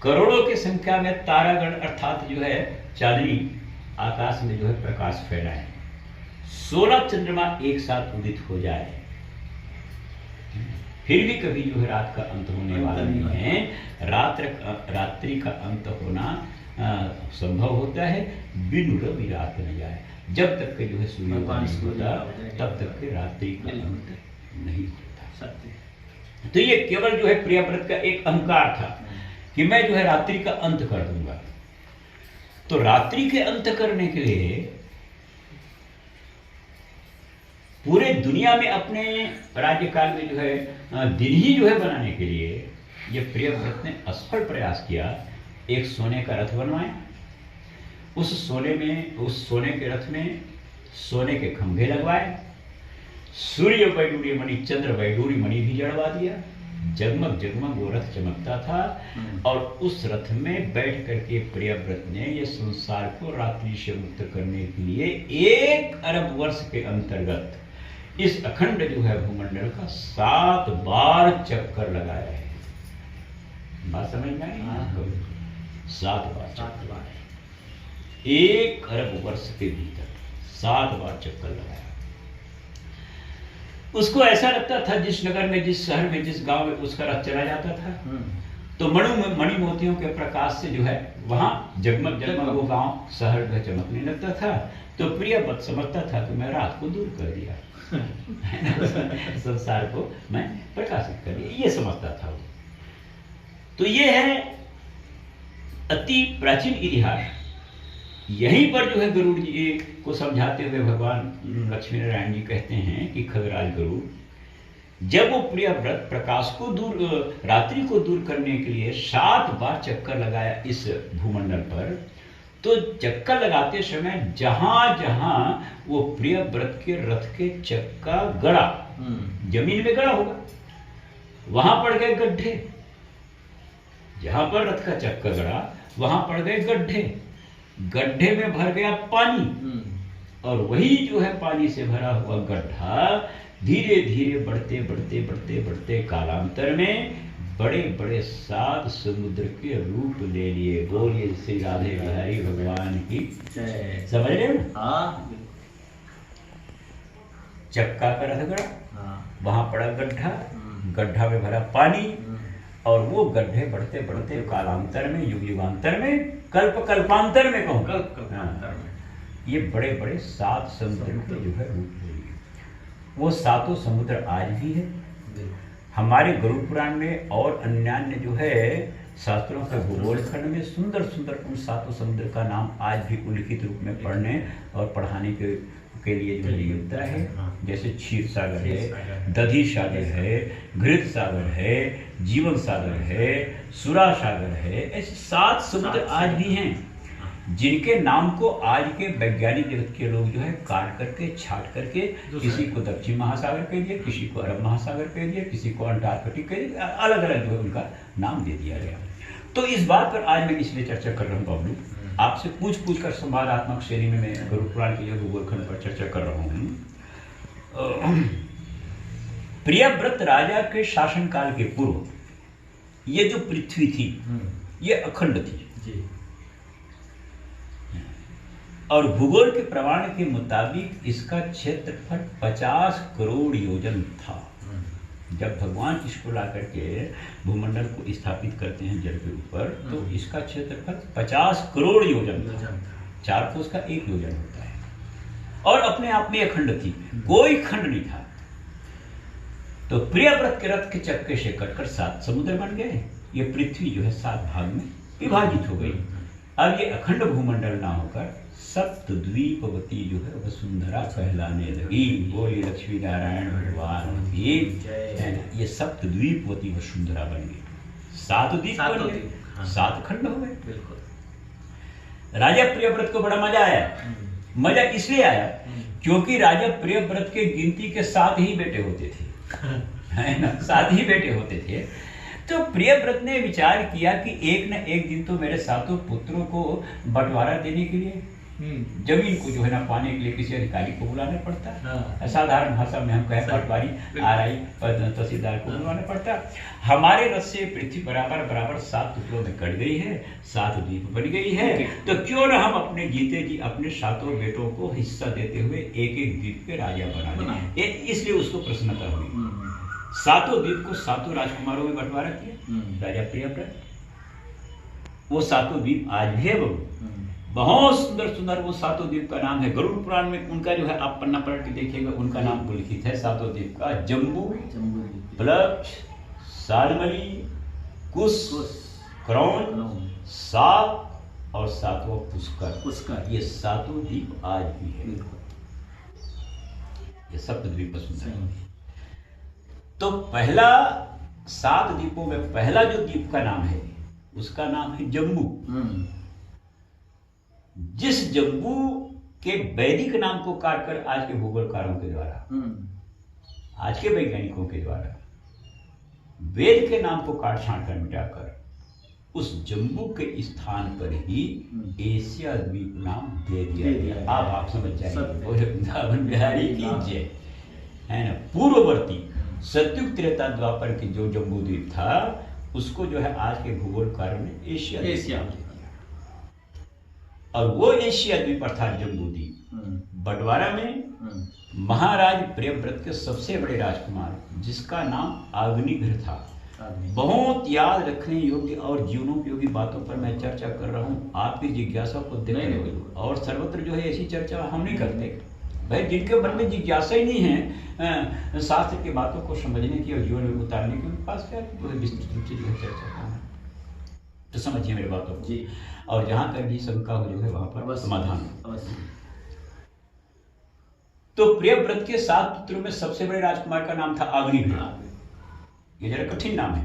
करोड़ों की संख्या में तारागण अर्थात जो है चांदनी आकाश में जो है प्रकाश फैलाए, 16 चंद्रमा एक साथ उदित हो जाए, फिर भी कभी जो है रात का अंत होने वाला नहीं है। रात्रि का अंत होना संभव होता है, बिनु रवि रात न जाए। जब तक के जो है सूर्य नहीं होता तब तक के रात्रि का अंत नहीं होता। तो ये केवल जो है प्रियव्रत का एक अहंकार था कि मैं जो है रात्रि का अंत कर दूंगा। तो रात्रि के अंत करने के लिए पूरे दुनिया में अपने राज्यकाल में जो है दिन ही जो है बनाने के लिए ये प्रियव्रत ने असफल प्रयास किया। एक सोने का रथ बनवाए, उस सोने के रथ में सोने के खंभे लगवाए, सूर्य वैडूर्य मणि चंद्र वैडूर्य मणि भी जड़वा दिया, जगमग जगमग वो रथ चमकता था। और उस रथ में बैठ करके प्रियव्रत ने ये संसार को रात्रि से मुक्त करने के लिए 1 अरब वर्ष के अंतर्गत इस अखंड जो है भूमंडल का 7 बार चक्कर लगाया है। बात समझ में आई? 7 बार 1 अरब वर्ष के भीतर 7 बार चक्कर लगाया। उसको ऐसा लगता था जिस नगर में, जिस शहर में, जिस गांव में उसका रथ चला जाता था तो मणि मोतियों के प्रकाश से जो है वहां जगमग जगमग वो गांव शहर में चमकने लगता था। तो प्रियव्रत समझता था कि मैं रात को दूर कर दिया संसार को मैं प्रकाशित कर दिया, ये समझता था वो। तो ये है अति प्राचीन इतिहास। यहीं पर जो है गरुड़ जी को समझाते हुए भगवान लक्ष्मी नारायण जी कहते हैं कि खगराज गरुड़, जब वो प्रियव्रत प्रकाश को रात्रि को दूर करने के लिए 7 बार चक्कर लगाया इस भूमंडल पर, तो चक्कर लगाते समय जहां जहां वो प्रियव्रत के रथ के चक्का गड़ा, जमीन में गड़ा होगा, वहां पड़ गए गड्ढे। जहां पर रथ का चक्का गड़ा वहां पड़ गए गड्ढे, गड्ढे में भर गया पानी, और वही जो है पानी से भरा हुआ गड्ढा धीरे धीरे बढ़ते बढ़ते बढ़ते बढ़ते कालांतर में बड़े बड़े 7 समुद्र के रूप ले लिए। बोलिए श्री राधे बिहारी भगवान की समझ रहे हो? चक्का का रथ गड़ा, वहां पड़ा गड्ढा, गड्ढा में भरा पानी, और वो गड्ढे बढ़ते बढ़ते कालांतर में, युग युगांतर में, कल्पांतर में कहूँ, कल्पांतर में ये बड़े बड़े 7 समुद्र के जो है रूप ले लिए। वो 7 समुद्र आज भी है हमारे गरुड़ पुराण में, और अन्यान्य जो है शास्त्रों के भूगोल खंड में सुंदर सुंदर उन 7 समुद्र का नाम आज भी उल्लिखित रूप में पढ़ने और पढ़ाने के लिए जो मिलता है। जैसे क्षीर सागर है, दधी सागर है, घृत सागर है, जीवन सागर है, सुरा सागर है, ऐसे 7 समुद्र आज भी हैं, जिनके नाम को आज के वैज्ञानिक जगत के लोग जो है काट करके छाट करके किसी को दक्षिण महासागर कह दिया, किसी को अरब महासागर कह दिया, किसी को अंटार्कटिक कह दिया, अलग अलग जो है उनका नाम दे दिया गया। तो इस बात पर आज मैं इसलिए चर्चा कर रहा हूँ बबलू, आपसे पूछ कर संवादात्मक शैली में मैं गरुड़ पुराण के जो भूगोल खंड पर चर्चा कर रहा हूँ। प्रियव्रत राजा के शासनकाल के पूर्व ये जो पृथ्वी थी ये अखंड थी जी। और भूगोल के प्रमाण के मुताबिक इसका क्षेत्रफल 50 करोड़ योजन था। जब भगवान इसको ला करके भूमंडल को स्थापित करते हैं जल के ऊपर, तो इसका क्षेत्रफल 50 करोड़ योजन था। 4 कोस का 1 योजन होता है, और अपने आप में अखंड थी, कोई खंड नहीं था। तो प्रियव्रत के रथ के चक्के से कटकर 7 समुद्र बन गए। ये पृथ्वी जो है 7 भाग में विभाजित हो गई। अब ये अखंड भूमंडल ना होकर सप्तद्वीपवती जो है वसुंधरा कहलाने लगी। बोली लक्ष्मी नारायण भगवान की। ये सप्तद्वीपवती वसुंधरा बन गई, 7 द्वीप बन गए, 7 खंड हो गए। बिल्कुल। राजा प्रियव्रत को बड़ा मजा आया। मजा इसलिए आया क्योंकि राजा प्रियव्रत के गिनती के 7 ही बेटे होते थे, है ना, 7 ही बेटे होते थे। तो प्रियव्रत ने विचार किया कि एक न एक दिन तो मेरे 7 पुत्रों को बंटवारा देने के लिए जमीन को जो है ना पाने के लिए किसी अधिकारी को बुलाना पड़ता है। हाँ। साधारण भाषा में हम कहें पटवारी, RI और तहसीलदार को बुलाना पड़ता है। हमारे रस से पृथ्वी बराबर बराबर 7 टुकड़ों में कट गई है, 7 द्वीप बन गई है। तो क्यों ना हम अपने जीते जी अपने 7 बेटों को हिस्सा देते हुए एक एक द्वीप के राजा बना दें। इसलिए उसको प्रसन्नता हुई। 7 द्वीप को 7 राजकुमारों में बंटवारा किया राजा प्रियव्रत। वो 7 द्वीप आज भी है। बहुत सुंदर सुंदर वो 7 द्वीप का नाम है। गरुड़ पुराण में उनका जो है आप पन्ना पलट के देखिएगा, उनका नाम लिखित है 7 द्वीप का। जम्बू, प्लक्ष, शाल्मली, कुश, क्रौंच, साप और 7वां पुष्कर। ये 7 द्वीप आज भी है। ये सप्तद्वीप सुंदर। तो पहला 7 द्वीपों में पहला जो द्वीप का नाम है उसका नाम है जम्बू। जिस जम्बू के वैदिक नाम को काटकर आज के भूगोलकारों के द्वारा, आज के वैज्ञानिकों के द्वारा वेद के नाम को काट छांट कर मिटाकर उस जम्बू के स्थान पर ही एशिया द्वीप नाम दे दिया गया। आप समझ जाएंगे। वृंदावन बिहारी की जय है ना। पूर्ववर्ती सतयुग त्रेता द्वापर की जो जम्बू द्वीप था उसको जो है आज के भूगोलकारों ने एशिया और वो एशिया द्वीप अर्थात जम्बू द्वीप बंटवारा में महाराज प्रियव्रत के सबसे बड़े राजकुमार जिसका नाम अग्निघ्र था। बहुत याद रखने योग्य और जीवनोपयोगी बातों पर मैं चर्चा कर रहा हूँ आपकी जिज्ञासा को देखने। और सर्वत्र जो है ऐसी चर्चा हम नहीं करते भाई। जिनके मन में जिज्ञासा ही नहीं है शास्त्र की बातों को समझने की और जीवन में उतारने की, उनके पास क्या विस्तृत रूप से जो है चर्चा करना। तो समझिए मेरी बातों को। और जहां तक भी शंका हो जो है वहां पर समाधान। तो प्रियव्रत के 7 पुत्रों में सबसे बड़े राजकुमार का नाम था अग्निघ्र। ये जरा कठिन नाम है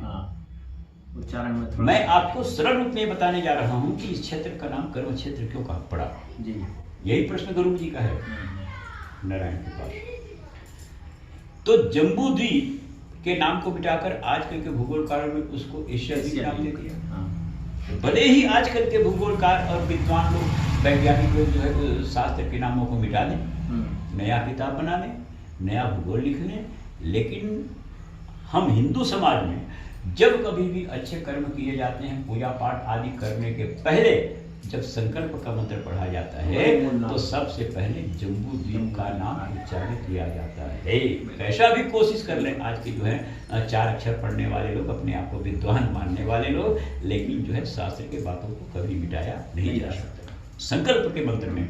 उच्चारण में। मैं आपको सरल रूप में बताने जा रहा हूं कि इस क्षेत्र का नाम कर्म क्षेत्र क्यों कहा पड़ा। यही प्रश्न गुरु जी का है नारायण के पास। तो जम्बू द्वीप के नाम को मिटाकर आजकल के भूगोलकारों में उसको एशिया द्वीप नाम दे दिया। भले ही आजकल के भूगोलकार और विद्वान लोग, वैज्ञानिक लोग जो है शास्त्र के नामों को मिटा दें, नया किताब बना लें, नया भूगोल लिख लें, लेकिन हम हिंदू समाज में जब कभी भी अच्छे कर्म किए जाते हैं, पूजा पाठ आदि करने के पहले जब संकल्प का मंत्र पढ़ा जाता है तो सबसे पहले जम्बू द्वीप का नाम उच्चारित किया जाता है। कैसा भी कोशिश कर लें आज के जो है 4 अक्षर पढ़ने वाले लोग, अपने आप को विद्वान मानने वाले लोग, लेकिन जो है शास्त्र के बातों को कभी मिटाया नहीं जा सकता। संकल्प के मंत्र में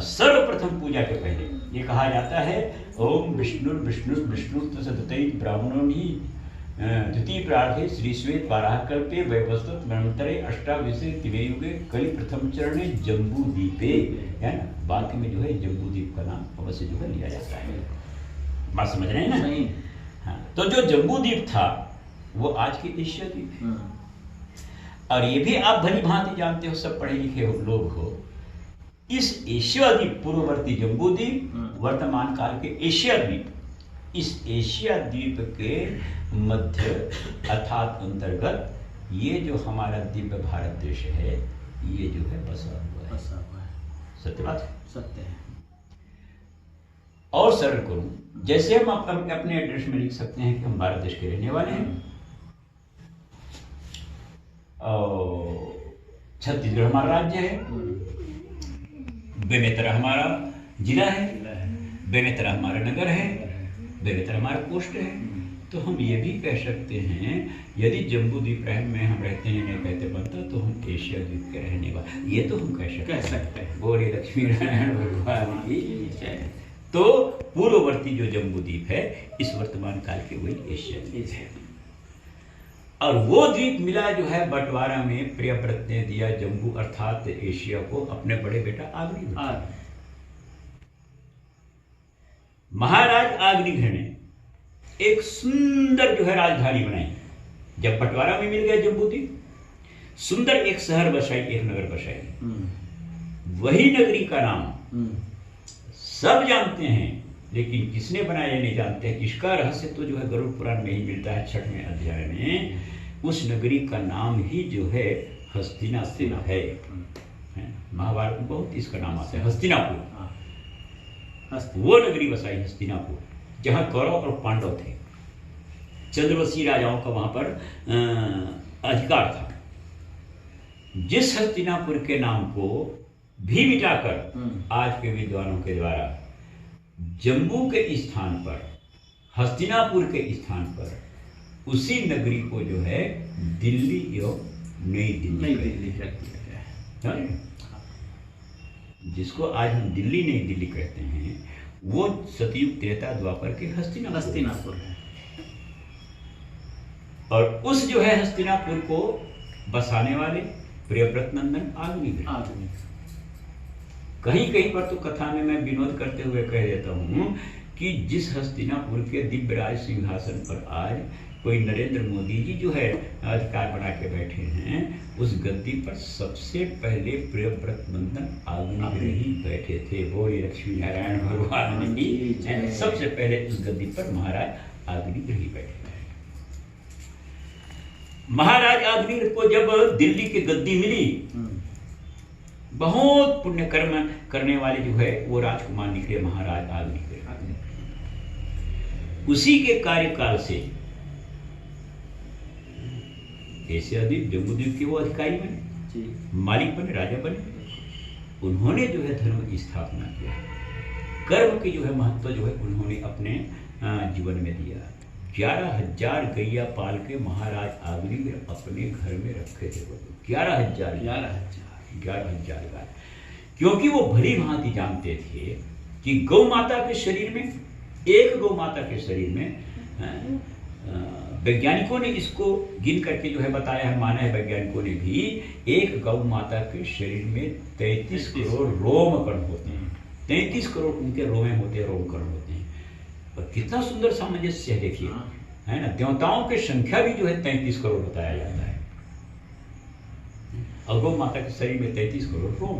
सर्वप्रथम पूजा के पहले ये कहा जाता है ओम विष्णु विष्णु विष्णु सततै ब्राह्मणों द्वितीय प्रार्थे श्री श्वेत वाराहकल्पे वैवस्वत मनंतरे अष्टाविशे तिवे युगे कलि प्रथम चरणे जम्बू द्वीपे, है ना। बाकी में जो है जम्बू द्वीप का नाम अवश्य जो है लिया जाता है। बात समझ रहे हैं ना। हाँ, तो जो जम्बू द्वीप था वो आज की एशिया द्वीप है। और ये भी आप भली भांति जानते हो, सब पढ़े लिखे हो लोग हो, इस एशिया द्वीप पूर्ववर्ती जम्बू द्वीप, वर्तमान काल के एशिया द्वीप, इस एशिया द्वीप के मध्य अर्थात अंतर्गत ये जो हमारा दिव्य भारत देश है ये जो है बसा हुआ है। सत्य बात है, सत्य है। और सरल करूं, जैसे हम अपने एड्रेस में लिख सकते हैं कि हम भारत देश के रहने वाले हैं और छत्तीसगढ़ हमारा राज्य है, बेमेतरा हमारा जिला है, बेमेतरा हमारा नगर है, बेमेतरा हमारा पोस्ट है। तो हम ये भी कह सकते हैं यदि जम्बू द्वीप में हम रहते हैं नहीं कहते बनता तो हम एशिया द्वीप के रहने वाले, ये तो हम कह सकते हैं। बोले लक्ष्मी नारायण भगवान की जय। तो पूर्ववर्ती जो जम्बू द्वीप है इस वर्तमान काल के वही एशिया द्वीप है। और वो द्वीप मिला जो है बंटवारा में प्रियव्रत ने दिया जम्बू अर्थात एशिया को अपने बड़े बेटा अग्निघ्र। महाराज अग्निघ्र ने एक सुंदर जो है राजधानी बनाई। जब बंटवारा में मिल गया जम्बू द्वीप, सुंदर एक शहर बसाई, एक नगर बसाई। वही नगरी का नाम सब जानते हैं लेकिन किसने बनाया नहीं जानते हैं। इसका रहस्य तो जो है गरुड़ पुराण में ही मिलता है 6वें अध्याय में। उस नगरी का नाम ही जो है हस्तिनापुर है। महाभारत में बहुत इसका नाम आता है, हस्तिनापुर। हाँ, वो नगरी बसाई हस्तिनापुर, जहाँ कौरव और पांडव थे। चंद्रवंशी राजाओं का वहां पर अधिकार था। जिस हस्तिनापुर के नाम को भी मिटाकर आज के विद्वानों के द्वारा जम्मू के स्थान पर, हस्तिनापुर के स्थान पर उसी नगरी को जो है दिल्ली एवं नई दिल्ली रख दिया गया है। जिसको आज हम दिल्ली नई दिल्ली कहते हैं, वो सतयुग त्रेता द्वापर के हस्तिनापुर है। और उस जो है हस्तिनापुर को बसाने वाले प्रियव्रत नंदन अग्निवीर। कहीं कहीं पर तो कथा में मैं विनोद करते हुए कह देता हूं कि जिस हस्तिनापुर के दिव्यराज सिंहासन पर आज कोई नरेंद्र मोदी जी जो है अधिकार बना के बैठे हैं, उस गद्दी पर सबसे पहले प्रियव्रत नंदन अग्निवीर ही बैठे थे। बोले लक्ष्मी नारायण भगवान की, सबसे पहले उस गद्दी पर महाराज अग्निवीर ही बैठे। महाराज अग्निवीर को जब दिल्ली की गद्दी मिली, बहुत पुण्य कर्म करने वाले जो है वो राजकुमार निकले महाराज अग्निवीर। उसी के कार्यकाल से एशियाद्वीप जम्बूद्वीप के वो अधिकारी बने, मालिक बने, राजा बने। उन्होंने जो है धर्म की स्थापना किया, कर्म की जो है महत्व जो है उन्होंने अपने जीवन में दिया। 11,000 गैया पाल के महाराज अग्निवीर अपने घर में रखे थे। 11,000 गाय, क्योंकि वो भली भांति जानते थे कि गौ माता के शरीर में, एक गौ माता के शरीर में, वैज्ञानिकों ने इसको गिन करके जो है बताया है, माना है वैज्ञानिकों ने भी, एक गौ माता के शरीर में 33 करोड़ रोम कण होते हैं। 33 करोड़ उनके रोमे होते हैं, रोम कण होते हैं। और कितना सुंदर सामंजस्य है, देखिए, है ना। देवताओं की संख्या भी जो है 33 करोड़ बताया जाता है, और गौ माता के शरीर में 33 करोड़ रोम।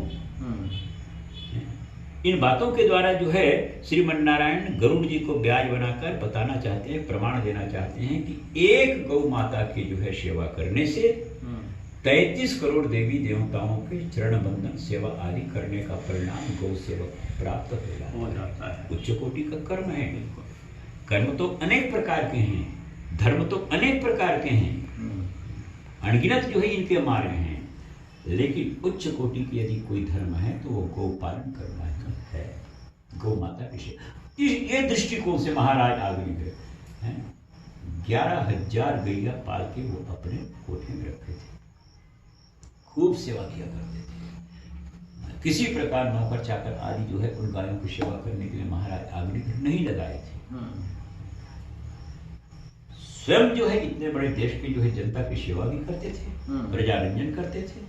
इन बातों के द्वारा जो है श्रीमन्नारायण गरुड़ जी को ब्याज बनाकर बताना चाहते हैं, प्रमाण देना चाहते हैं कि एक गौ माता की जो है सेवा करने से 33 करोड़ देवी देवताओं के चरण बंधन सेवा आदि करने का परिणाम गौ सेवक प्राप्त हो जाता है। उच्च कोटि का कर्म है। कर्म तो अनेक प्रकार के हैं, धर्म तो अनेक प्रकार के हैं, अनगिनत जो है इनके मार्ग हैं, लेकिन उच्च कोटि की यदि कोई धर्म है तो वो गौ पालन करना है, गौ माता के। ये दृष्टिकोण से महाराज अग्निवीर 11,000 गैया पाल के वो अपने कोठे में रखे थे, खूब सेवा किया करते थे। किसी प्रकार नौकर चाकर आदि जो है उन गायों की सेवा करने के लिए महाराज अग्निवीर नहीं लगाए थे। स्वयं जो है इतने बड़े देश के जो है जनता की सेवा भी करते थे, प्रजारंजन करते थे,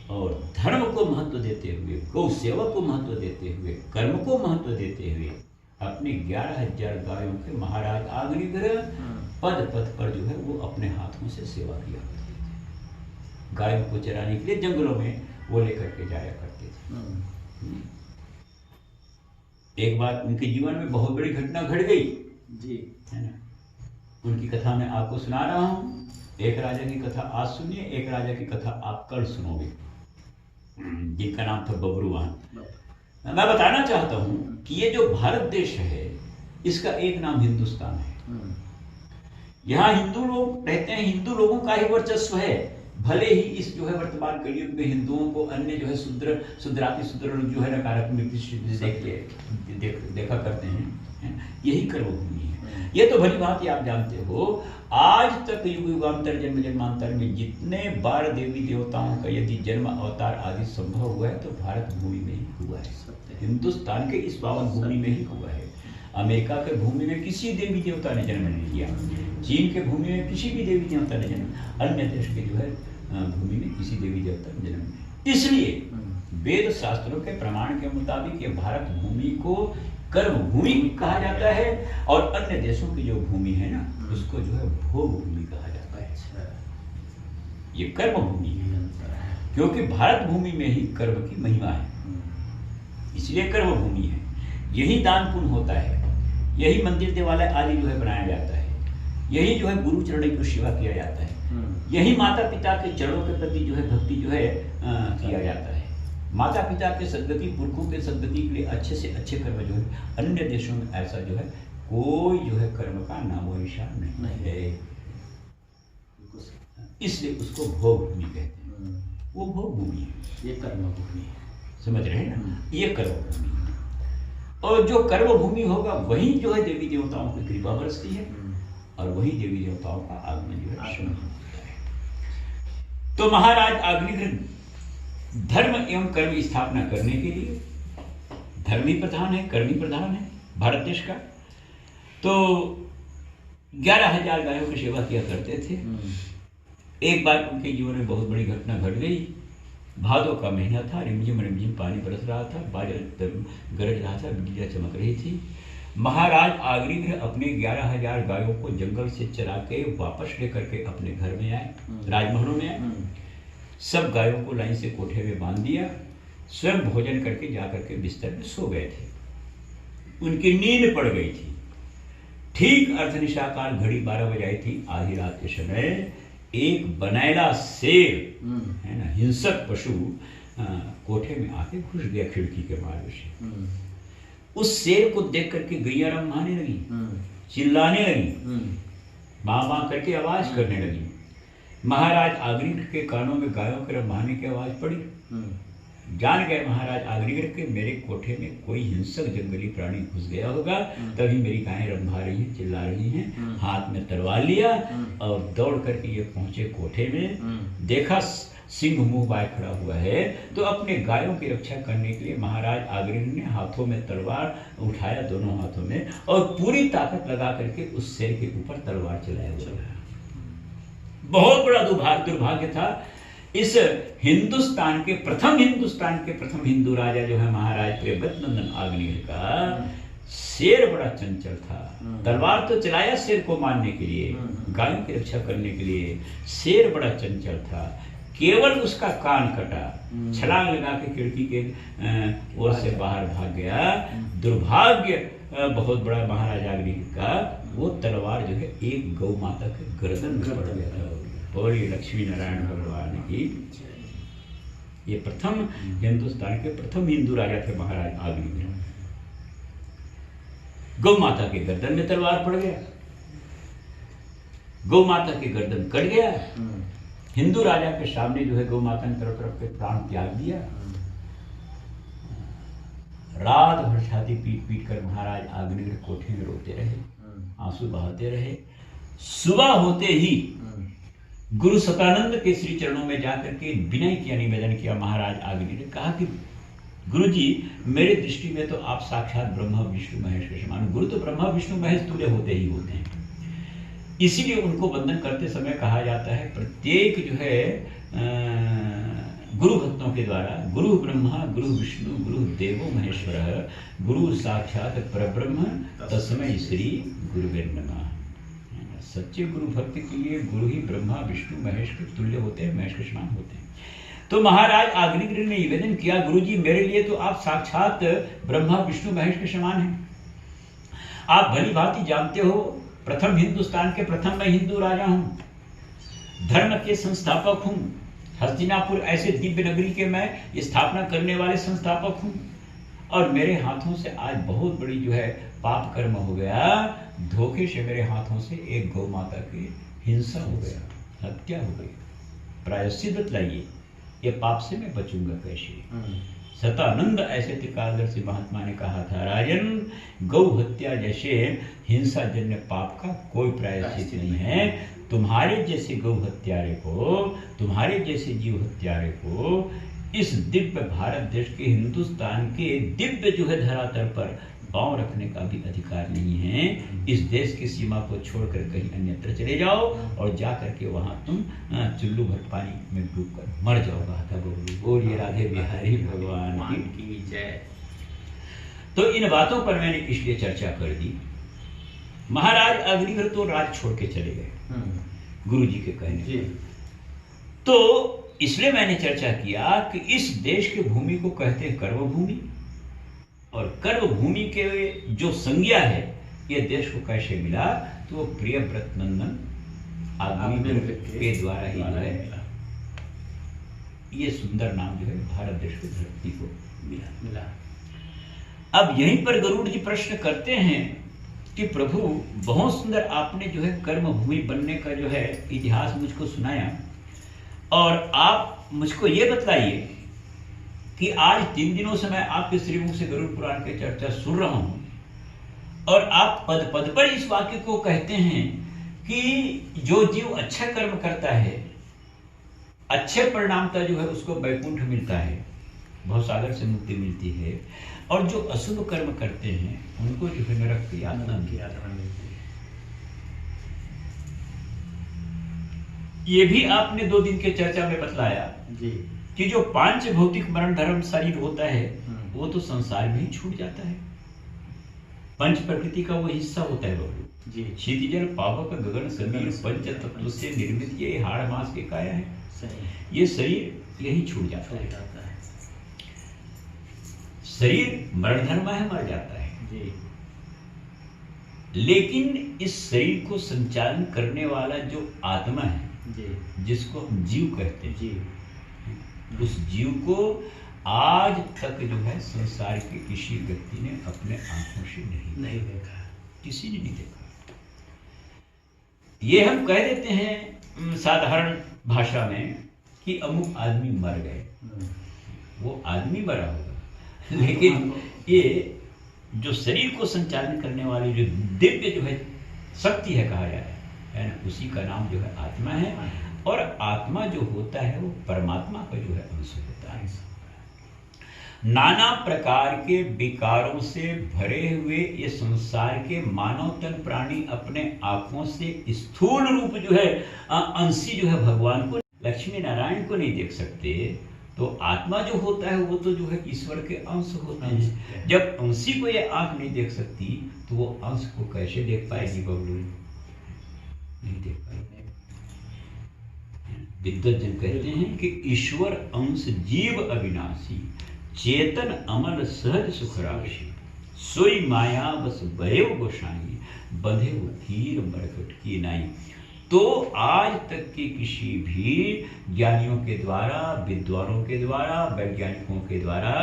और धर्म को महत्व देते हुए, गौ सेवा को महत्व देते हुए, कर्म को महत्व देते हुए अपने 11,000 गायों के महाराज अग्निवीर पद पद पर जो है वो अपने हाथों से सेवा किया करते थे। गायों को चराने के लिए जंगलों में वो लेकर के जाया करते थे। एक बार उनके जीवन में बहुत बड़ी घटना घट गई जी, है ना। उनकी कथा मैं आपको सुना रहा हूँ। एक राजा की कथा आज सुनिए, एक राजा की कथा आप कल सुनोगे, जिनका नाम था बब्रुवाहन। मैं बताना चाहता हूं कि ये जो भारत देश है, इसका एक नाम हिंदुस्तान है। यहाँ हिंदू लोग रहते हैं, हिंदू लोगों का ही वर्चस्व है। भले ही इस जो है वर्तमान कलयुग में हिंदुओं को अन्य जो है शुद्राति शूद्र लोग जो है नकारात्मक देखा करते हैं। यही कर्मभूमि है। ये तो भली बात आप जानते हो, आज तक युग युगांतर जन्म जन्मांतर में जितने बार देवी देवताओं का यदि जन्म अवतार आदि संभव हुआ है तो भारत भूमि में ही हुआ है, हिंदुस्तान के इस पावन भूमि में ही हुआ है। अमेरिका के भूमि में किसी देवी देवता ने जन्म नहीं लिया, चीन के भूमि में किसी भी देवी देवता ने जन्म, अन्य देश के जो है भूमि में किसी देवी देवता ने जन्म नहीं। इसलिए वेद शास्त्रों के प्रमाण के मुताबिक ये भारत भूमि को कर्म भूमि कहा जाता है, और अन्य देशों की जो भूमि है ना उसको जो है भोग भूमि कहा जाता है। ये कर्म भूमि है, क्योंकि भारत भूमि में ही कर्म की महिमा है, इसलिए कर्म भूमि है। यही दान पुण्य होता है, यही मंदिर देवालय आदि जो है बनाया जाता है, यही जो है गुरु चरण की सेवा किया जाता है, यही माता पिता के चरणों के प्रति जो है भक्ति जो है किया जाता है। माता पिता के सद्गति, पुरखों के सद्गति के लिए अच्छे से अच्छे कर्म जो है, अन्य देशों में ऐसा जो है कोई जो है कर्म का नामो निशान नहीं है, इसलिए उसको भोग भूमि कहते हैं। वो भोग भूमि है, ये कर्म भूमि है, समझ रहे हैं ना, ये कर्म भूमि है। और जो कर्म भूमि होगा वही जो है देवी देवताओं की कृपा बरसती है और वही देवी देवताओं का आगमन जो है शुरू होता है। तो महाराज अग्निग्रह धर्म एवं कर्म स्थापना करने के लिए, धर्मी प्रधान है, कर्मी प्रधान है भारत देश का, तो 11,000 गायों की सेवा किया करते थे। एक बार उनके जीवन में बहुत बड़ी घटना घट गई। भादों का महीना था, रिमझिम पानी बरस रहा था, बादल गरज रहा था, बिजलियां चमक रही थी। महाराज अग्निग्रह अपने 11,000 गायों को जंगल से चरा के वापस लेकर के अपने घर में आए, राजमहलों में आए। सब गायों को लाइन से कोठे में बांध दिया, स्वयं भोजन करके जाकर के बिस्तर में सो गए थे। उनकी नींद पड़ गई थी। ठीक अर्धनिशा काल, घड़ी 12 बजे आई थी। आधी रात के समय एक बनैला शेर है ना, हिंसक पशु कोठे में आके घुस गया खिड़की के मार्ग से। उस शेर को देख करके गैया रम्भाने लगी, चिल्लाने लगी, मां करके आवाज करने लगी। महाराज अग्निग्रह के कानों में गायों के रम्भाने की आवाज पड़ी। जान गए महाराज अग्निग्रह के मेरे कोठे में कोई हिंसक जंगली प्राणी घुस गया होगा, तभी मेरी गायें रंभा रही हैं, चिल्ला रही हैं। हाथ में तलवार लिया और दौड़ करके ये पहुंचे कोठे में। देखा सिंह मुंह बाय खड़ा हुआ है, तो अपने गायों की रक्षा करने के लिए महाराज अग्निग्रह ने हाथों में तलवार उठाया, दोनों हाथों में, और पूरी ताकत लगा करके उस शेर के ऊपर तलवार चलाया हुआ। बहुत बड़ा दुर्भाग्य था। इस हिंदुस्तान के प्रथम हिंदू राजा जो है महाराज प्रियव्रत नंदन अग्निग्रह का, शेर बड़ा चंचल था। तलवार तो चलाया शेर को मारने के लिए, गायों की रक्षा करने के लिए। शेर बड़ा चंचल था। केवल उसका कान कटा, छलांग लगा के खिड़की के ओर से बाहर भाग गया। दुर्भाग्य बहुत बड़ा महाराजा अग्निग्रह का, वो तलवार जो है एक गौ माता के गर्दन में पड़ गया था। बोलिए लक्ष्मी नारायण भगवान की। ये प्रथम हिंदुस्तान के प्रथम हिंदू राजा थे महाराज अग्निग्रह। गौ माता के गर्दन में तलवार पड़ गया, गौ माता के गर्दन कट गया। हिंदू राजा के सामने जो है गौ माता ने तरफ के प्राण त्याग दिया। रात भर छाती पीट कर महाराज अग्निग्रह कोठे में रोते रहे, आंसू बहाते रहे। सुबह होते ही गुरु सतानंद के श्री चरणों में जाकर के विनय किया, निवेदन किया। महाराज अग्निग्रह ने कहा कि गुरु जी, मेरे दृष्टि में तो आप साक्षात ब्रह्मा विष्णु महेश के समान। गुरु तो ब्रह्मा विष्णु महेश तुल्य होते ही होते हैं, इसीलिए उनको वंदन करते समय कहा जाता है, प्रत्येक जो है गुरु भक्तों के द्वारा, गुरु ब्रह्मा गुरु विष्णु गुरु देवो महेश्वर, गुरु साक्षात परब्रह्म तस्मै श्री गुरुवे नमः। सच्चे गुरु भक्त के लिए गुरु ही ब्रह्मा विष्णु महेश के तुल्य होते हैं, महेश के समान होते हैं। तो महाराज अग्निग्रह ने निवेदन किया, गुरु जी, मेरे लिए तो आप साक्षात ब्रह्मा विष्णु महेश के समान हैं। आप भली भांति जानते हो, प्रथम हिंदुस्तान के प्रथम मैं हिंदू राजा हूं, धर्म के संस्थापक हूं। हस्तिनापुर ऐसे दिव्य नगरी के मैं स्थापना करने वाले संस्थापक हूं, और मेरे हाथों से आज बहुत बड़ी जो है पाप कर्म हो गया। धोखे से मेरे हाथों से एक गौ माता की हिंसा हो गया, हत्या हो गई। प्रायश्चित बतलाइए, ये पाप से मैं बचूंगा कैसे? सतानंद ऐसे त्रिकालदर्शी महात्मा ने कहा था, राजन, गौ हत्या जैसे हिंसा जन्य पाप का कोई प्रायश्चित नहीं है। तुम्हारे जैसे गौ हत्यारे को, तुम्हारे जैसे जीव हत्यारे को इस दिव्य भारत देश के, हिंदुस्तान के दिव्य जो है धरातल पर पांव रखने का भी अधिकार नहीं है। इस देश की सीमा को छोड़कर कहीं अन्यत्र चले जाओ और जा करके वहां तुम चुल्लू भर पानी में डूब कर मर जाओगा। बोलिए राधे बिहारी भगवान की जय। तो इन बातों पर मैंने इसलिए चर्चा कर दी। महाराज अग्निग्रह तो राज छोड़ के चले गए गुरु जी के कहने पर। तो इसलिए मैंने चर्चा किया कि इस देश की भूमि को कहते हैं कर्म भूमि, और कर्म भूमि के जो संज्ञा है ये देश को कैसे मिला, तो वो प्रियव्रत नंदन अग्निग्रह के द्वारा ही है। ये सुंदर नाम जो है भारत देश की धरती को मिला। अब यहीं पर गरुड़ जी प्रश्न करते हैं कि प्रभु बहुत सुंदर आपने जो है कर्म भूमि बनने का जो है इतिहास मुझको सुनाया, और आप मुझको ये बताइए कि आज 3 दिनों से मैं आपके श्रीमुख से गरुड़ पुराण की चर्चा सुन रहा हूं, और आप पद पद पर इस वाक्य को कहते हैं कि जो जीव अच्छा कर्म करता है, अच्छे परिणामता जो है उसको वैकुंठ मिलता है, भवसागर से मुक्ति मिलती है, और जो अशुभ कर्म करते हैं उनको जो है नरक की यातना मिलती है। ये भी आपने 2 दिन के चर्चा में बतलाया जी कि जो 5 भौतिक मरण धर्म शरीर होता है वो तो संसार में ही छूट जाता है, पंच प्रकृति का वो हिस्सा होता है बाबू जी। क्षिति जल पावक गगन समीर पंच तत्व से निर्मित ये हाड़ मांस के काया है, ये शरीर यही छूट जाता है। शरीर मरण धर्म है, मर जाता है जी। लेकिन इस शरीर को संचालन करने वाला जो आत्मा है जी, जिसको हम जीव कहते हैं जी, उस जीव को आज तक जो है संसार के किसी व्यक्ति ने अपने आंखों से नहीं देखा, किसी ने नहीं देखा। ये हम कह देते हैं साधारण भाषा में कि अमुक आदमी मर गए, वो आदमी मरा होगा, लेकिन ये जो शरीर को संचालन करने वाली जो दिव्य जो है शक्ति है कहा जाए है ना, उसी का नाम जो है आत्मा है। और आत्मा जो होता है वो परमात्मा का जो है अंश होता है। नाना प्रकार के विकारों से भरे हुए ये संसार के मानव तन प्राणी अपने आंखों से स्थूल रूप जो है अंशी जो है भगवान को, लक्ष्मी नारायण को नहीं देख सकते, तो आत्मा जो होता है वो तो जो है ईश्वर के अंश होते हैं। जब अंशी को ये आंख नहीं देख सकती तो वो अंश को कैसे देख पाएगी बबलू? नहीं देख पाएगी। विद्वज्जन कहते हैं कि ईश्वर अंश जीव अविनाशी, चेतन अमल सहज सुख राशि, सोई माया बस भयो गोसाई, बंधे तीर मरकट की नाई। तो आज तक के किसी भी ज्ञानियों के द्वारा, विद्वानों के द्वारा, वैज्ञानिकों के द्वारा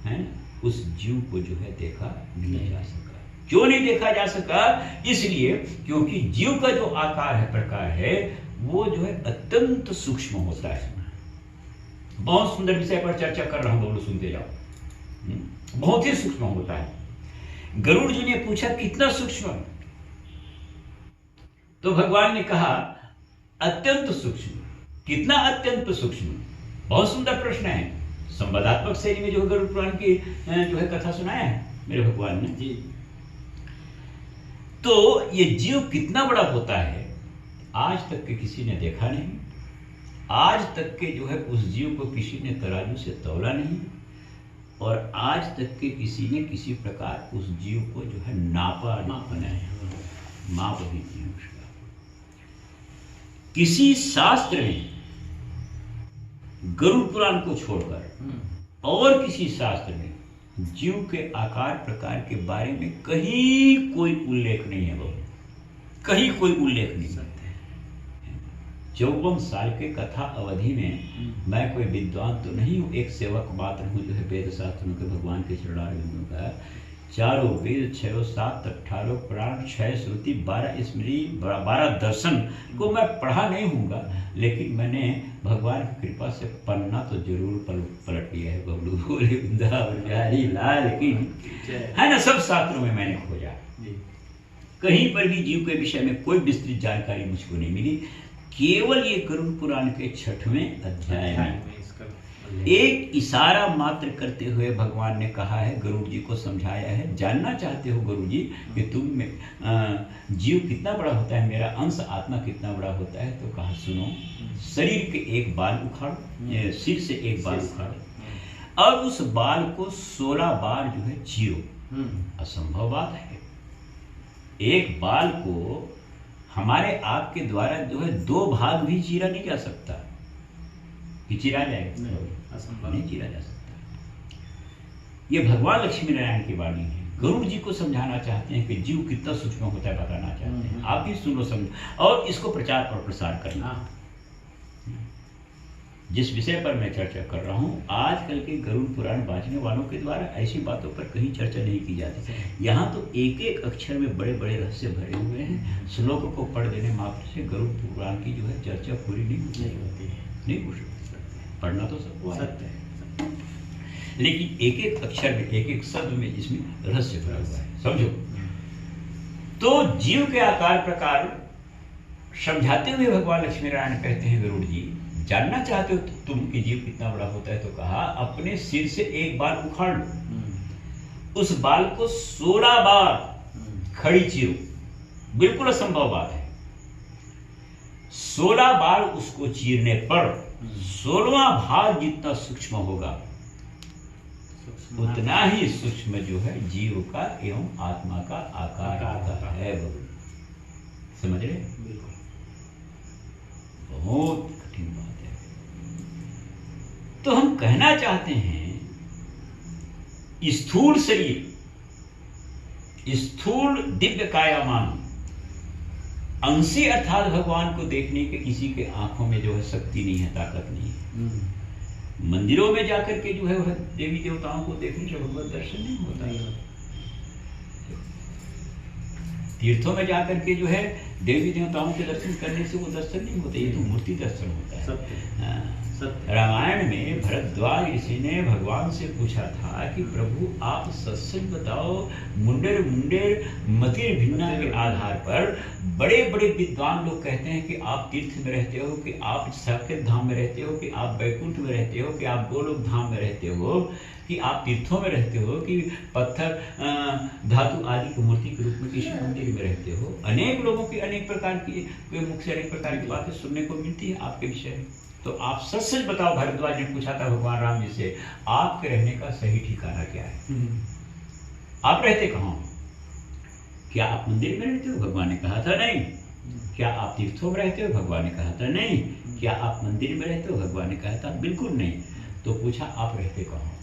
है उस जीव को जो है देखा नहीं जा सका। क्यों नहीं देखा जा सका? इसलिए क्योंकि जीव का जो आकार है, प्रकार है, वो जो है अत्यंत सूक्ष्म होता है। बहुत सुंदर विषय पर चर्चा कर रहा हूं, बोलो सुनते जाओ। बहुत ही सूक्ष्म होता है। गरुड़ जी ने पूछा कितना सूक्ष्म? तो भगवान ने कहा अत्यंत सूक्ष्म। कितना अत्यंत सूक्ष्म? बहुत सुंदर प्रश्न है। संवादात्मक शैली में जो गरुड़ पुराण की जो है कथा सुनाया है मेरे भगवान ने जी। तो ये जीव कितना बड़ा होता है आज तक के किसी ने देखा नहीं। आज तक के जो है उस जीव को किसी ने तराजू से तौला नहीं, और आज तक के किसी ने किसी प्रकार उस जीव को जो है नापा बनाया, माप भी की उसका। किसी शास्त्र में गरुड़ पुराण को छोड़कर और किसी शास्त्र में जीव के आकार प्रकार के बारे में कहीं कोई उल्लेख नहीं है। कहीं कोई उल्लेख नहीं है। 54 साल के कथा अवधि में मैं कोई विद्वान तो नहीं हूँ, एक सेवक मात्र हूँ जो है वेद शास्त्रों के भगवान के चरणारविंदों का। 4 वेद 6 7 18 पुराण 6 श्रुति 12 स्मृति 12 दर्शन को मैं पढ़ा नहीं हूँगा, लेकिन मैंने भगवान की कृपा से पन्ना तो जरूर पलट लिया है। बबलू बोले बिहारी लाल, लेकिन है ना, सब शास्त्रों में मैंने खोजा, कहीं पर भी जीव के विषय में कोई विस्तृत जानकारी मुझको नहीं मिली। केवल ये गरुड़ पुराण के 6वें अध्याय में एक इशारा मात्र करते हुए भगवान ने कहा है, गरुड़ जी को समझाया है। जानना चाहते हो गरुड़ जी कि तुम में जीव कितना बड़ा होता है, मेरा अंश आत्मा कितना बड़ा होता है? तो कहा सुनो, शरीर के एक बाल उखाड़ो, सिर से एक बाल उखाड़ो, और उस बाल को 16 बार जो है चीरो। असंभव बात है। एक बाल को हमारे आपके द्वारा जो है 2 भाग भी चीरा नहीं जा सकता। कि चीरा जाएगा? नहीं चीरा जा सकता। ये भगवान लक्ष्मी नारायण की वाणी है। गरुड़ जी को समझाना चाहते हैं कि जीव कितना सूक्ष्म होता है, बताना चाहते हैं। आप भी सुनो, समझो, और इसको प्रचार और प्रसार करना। जिस विषय पर मैं चर्चा कर रहा हूँ, आजकल के गरुड़ पुराण बांचने वालों के द्वारा ऐसी बातों पर कहीं चर्चा नहीं की जाती। यहाँ तो एक एक अक्षर में बड़े बड़े रहस्य भरे हुए हैं। श्लोक को पढ़ देने मात्र से गरुड़ पुराण की जो है चर्चा पूरी नहीं होती है, नहीं पूछ सकते। पढ़ना तो सबको आता है, लेकिन एक एक अक्षर में, एक एक शब्द में इसमें रहस्य भरा हुआ है, समझो। तो जीव के आकार प्रकार समझाते हुए भगवान लक्ष्मी नारायण कहते हैं, गरुड़ जी जानना चाहते हो तुम कि जीव कितना बड़ा होता है? तो कहा अपने सिर से एक बाल उखाड़ लो, उस बाल को 16 बार खड़ी चीरो, बिल्कुल असंभव बात है। 16 बार उसको चीरने पर 16वां भाग जितना सूक्ष्म होगा उतना ही सूक्ष्म जो है जीव का एवं आत्मा का आकार होता है। समझ रहे? बिल्कुल, बहुत कठिन बात है। तो हम कहना चाहते हैं स्थूल शरीर, स्थूल दिव्य कायामान अंशी अर्थात भगवान को देखने के किसी के आंखों में जो है शक्ति नहीं है, ताकत नहीं है। मंदिरों में जाकर के जो है वह देवी देवताओं को देखने से भगवत दर्शन नहीं होता है। तीर्थों में जाकर के जो है देवी देवताओं के दर्शन करने से वो दर्शन नहीं होते, ये तो मूर्ति दर्शन होता है। रामायण में भरद्वाज ऋषि ने भगवान से पूछा था कि प्रभु आप सच बताओ, मुंडेर मुंडेर मतिर भिन्ना के आधार पर बड़े बड़े विद्वान लोग कहते हैं कि आप तीर्थ में रहते हो, कि आप साकेत धाम में रहते हो, कि आप बैकुंठ में रहते हो, कि आप गोलोक धाम में रहते हो, कि आप तीर्थों में रहते हो, कि पत्थर धातु आदि की मूर्ति के रूप में किसी मंदिर में रहते हो। अनेक लोगों की अनेक प्रकार की मुख से अनेक प्रकार की बातें सुनने को मिलती है आपके विषय में। तो आप सच सच बताओ, भरद्वाज ने पूछा था भगवान राम जी से, आपके रहने का सही ठिकाना क्या है? आप रहते कहाँ हो? क्या आप मंदिर में रहते हो? भगवान ने कहा था नहीं। क्या आप तीर्थों में रहते हो? भगवान ने कहा था नहीं। क्या आप मंदिर में रहते हो? भगवान ने कहा था बिल्कुल नहीं। तो पूछा आप रहते कहाँ?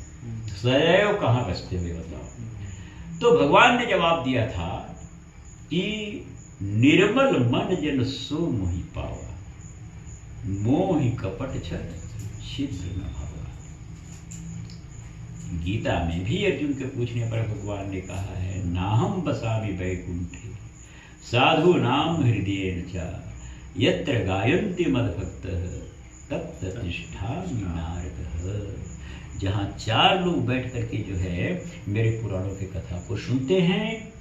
सदैव कहाँ बसते हुए बताओ। तो भगवान ने जवाब दिया था कि निर्मल मन जन सो मोहि पावा, मोहि कपट छल छिद्र न भावा। गीता में भी अर्जुन के पूछने पर भगवान ने कहा है, नाहम बसामि वैकुंठे साधु नाम हृदयेन च यत्र गायन्ति मद्भक्तः तत्र तिष्ठामि नारदः। जहाँ 4 लोग बैठ करके जो है मेरे पुराणों की कथा को सुनते हैं,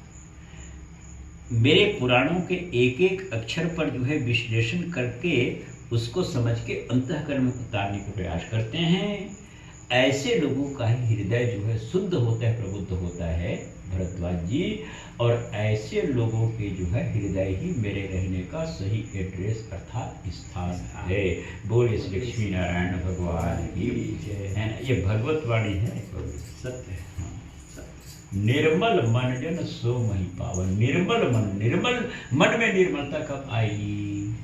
मेरे पुराणों के एक एक अक्षर पर जो है विश्लेषण करके उसको समझ के अंतःकरण में उतारने का प्रयास करते हैं, ऐसे लोगों का ही हृदय जो है शुद्ध होता है, प्रबुद्ध होता है भरद्वाज जी। और ऐसे लोगों के जो है हृदय ही मेरे रहने का सही एड्रेस अर्थात स्थान है। बोले श्री लक्ष्मी नारायण भगवान की है ना, ये भगवत वाणी है, सत्य है। निर्मल मन जन सो मही पावन। निर्मल मन, निर्मल मन में निर्मलता कब आएगी?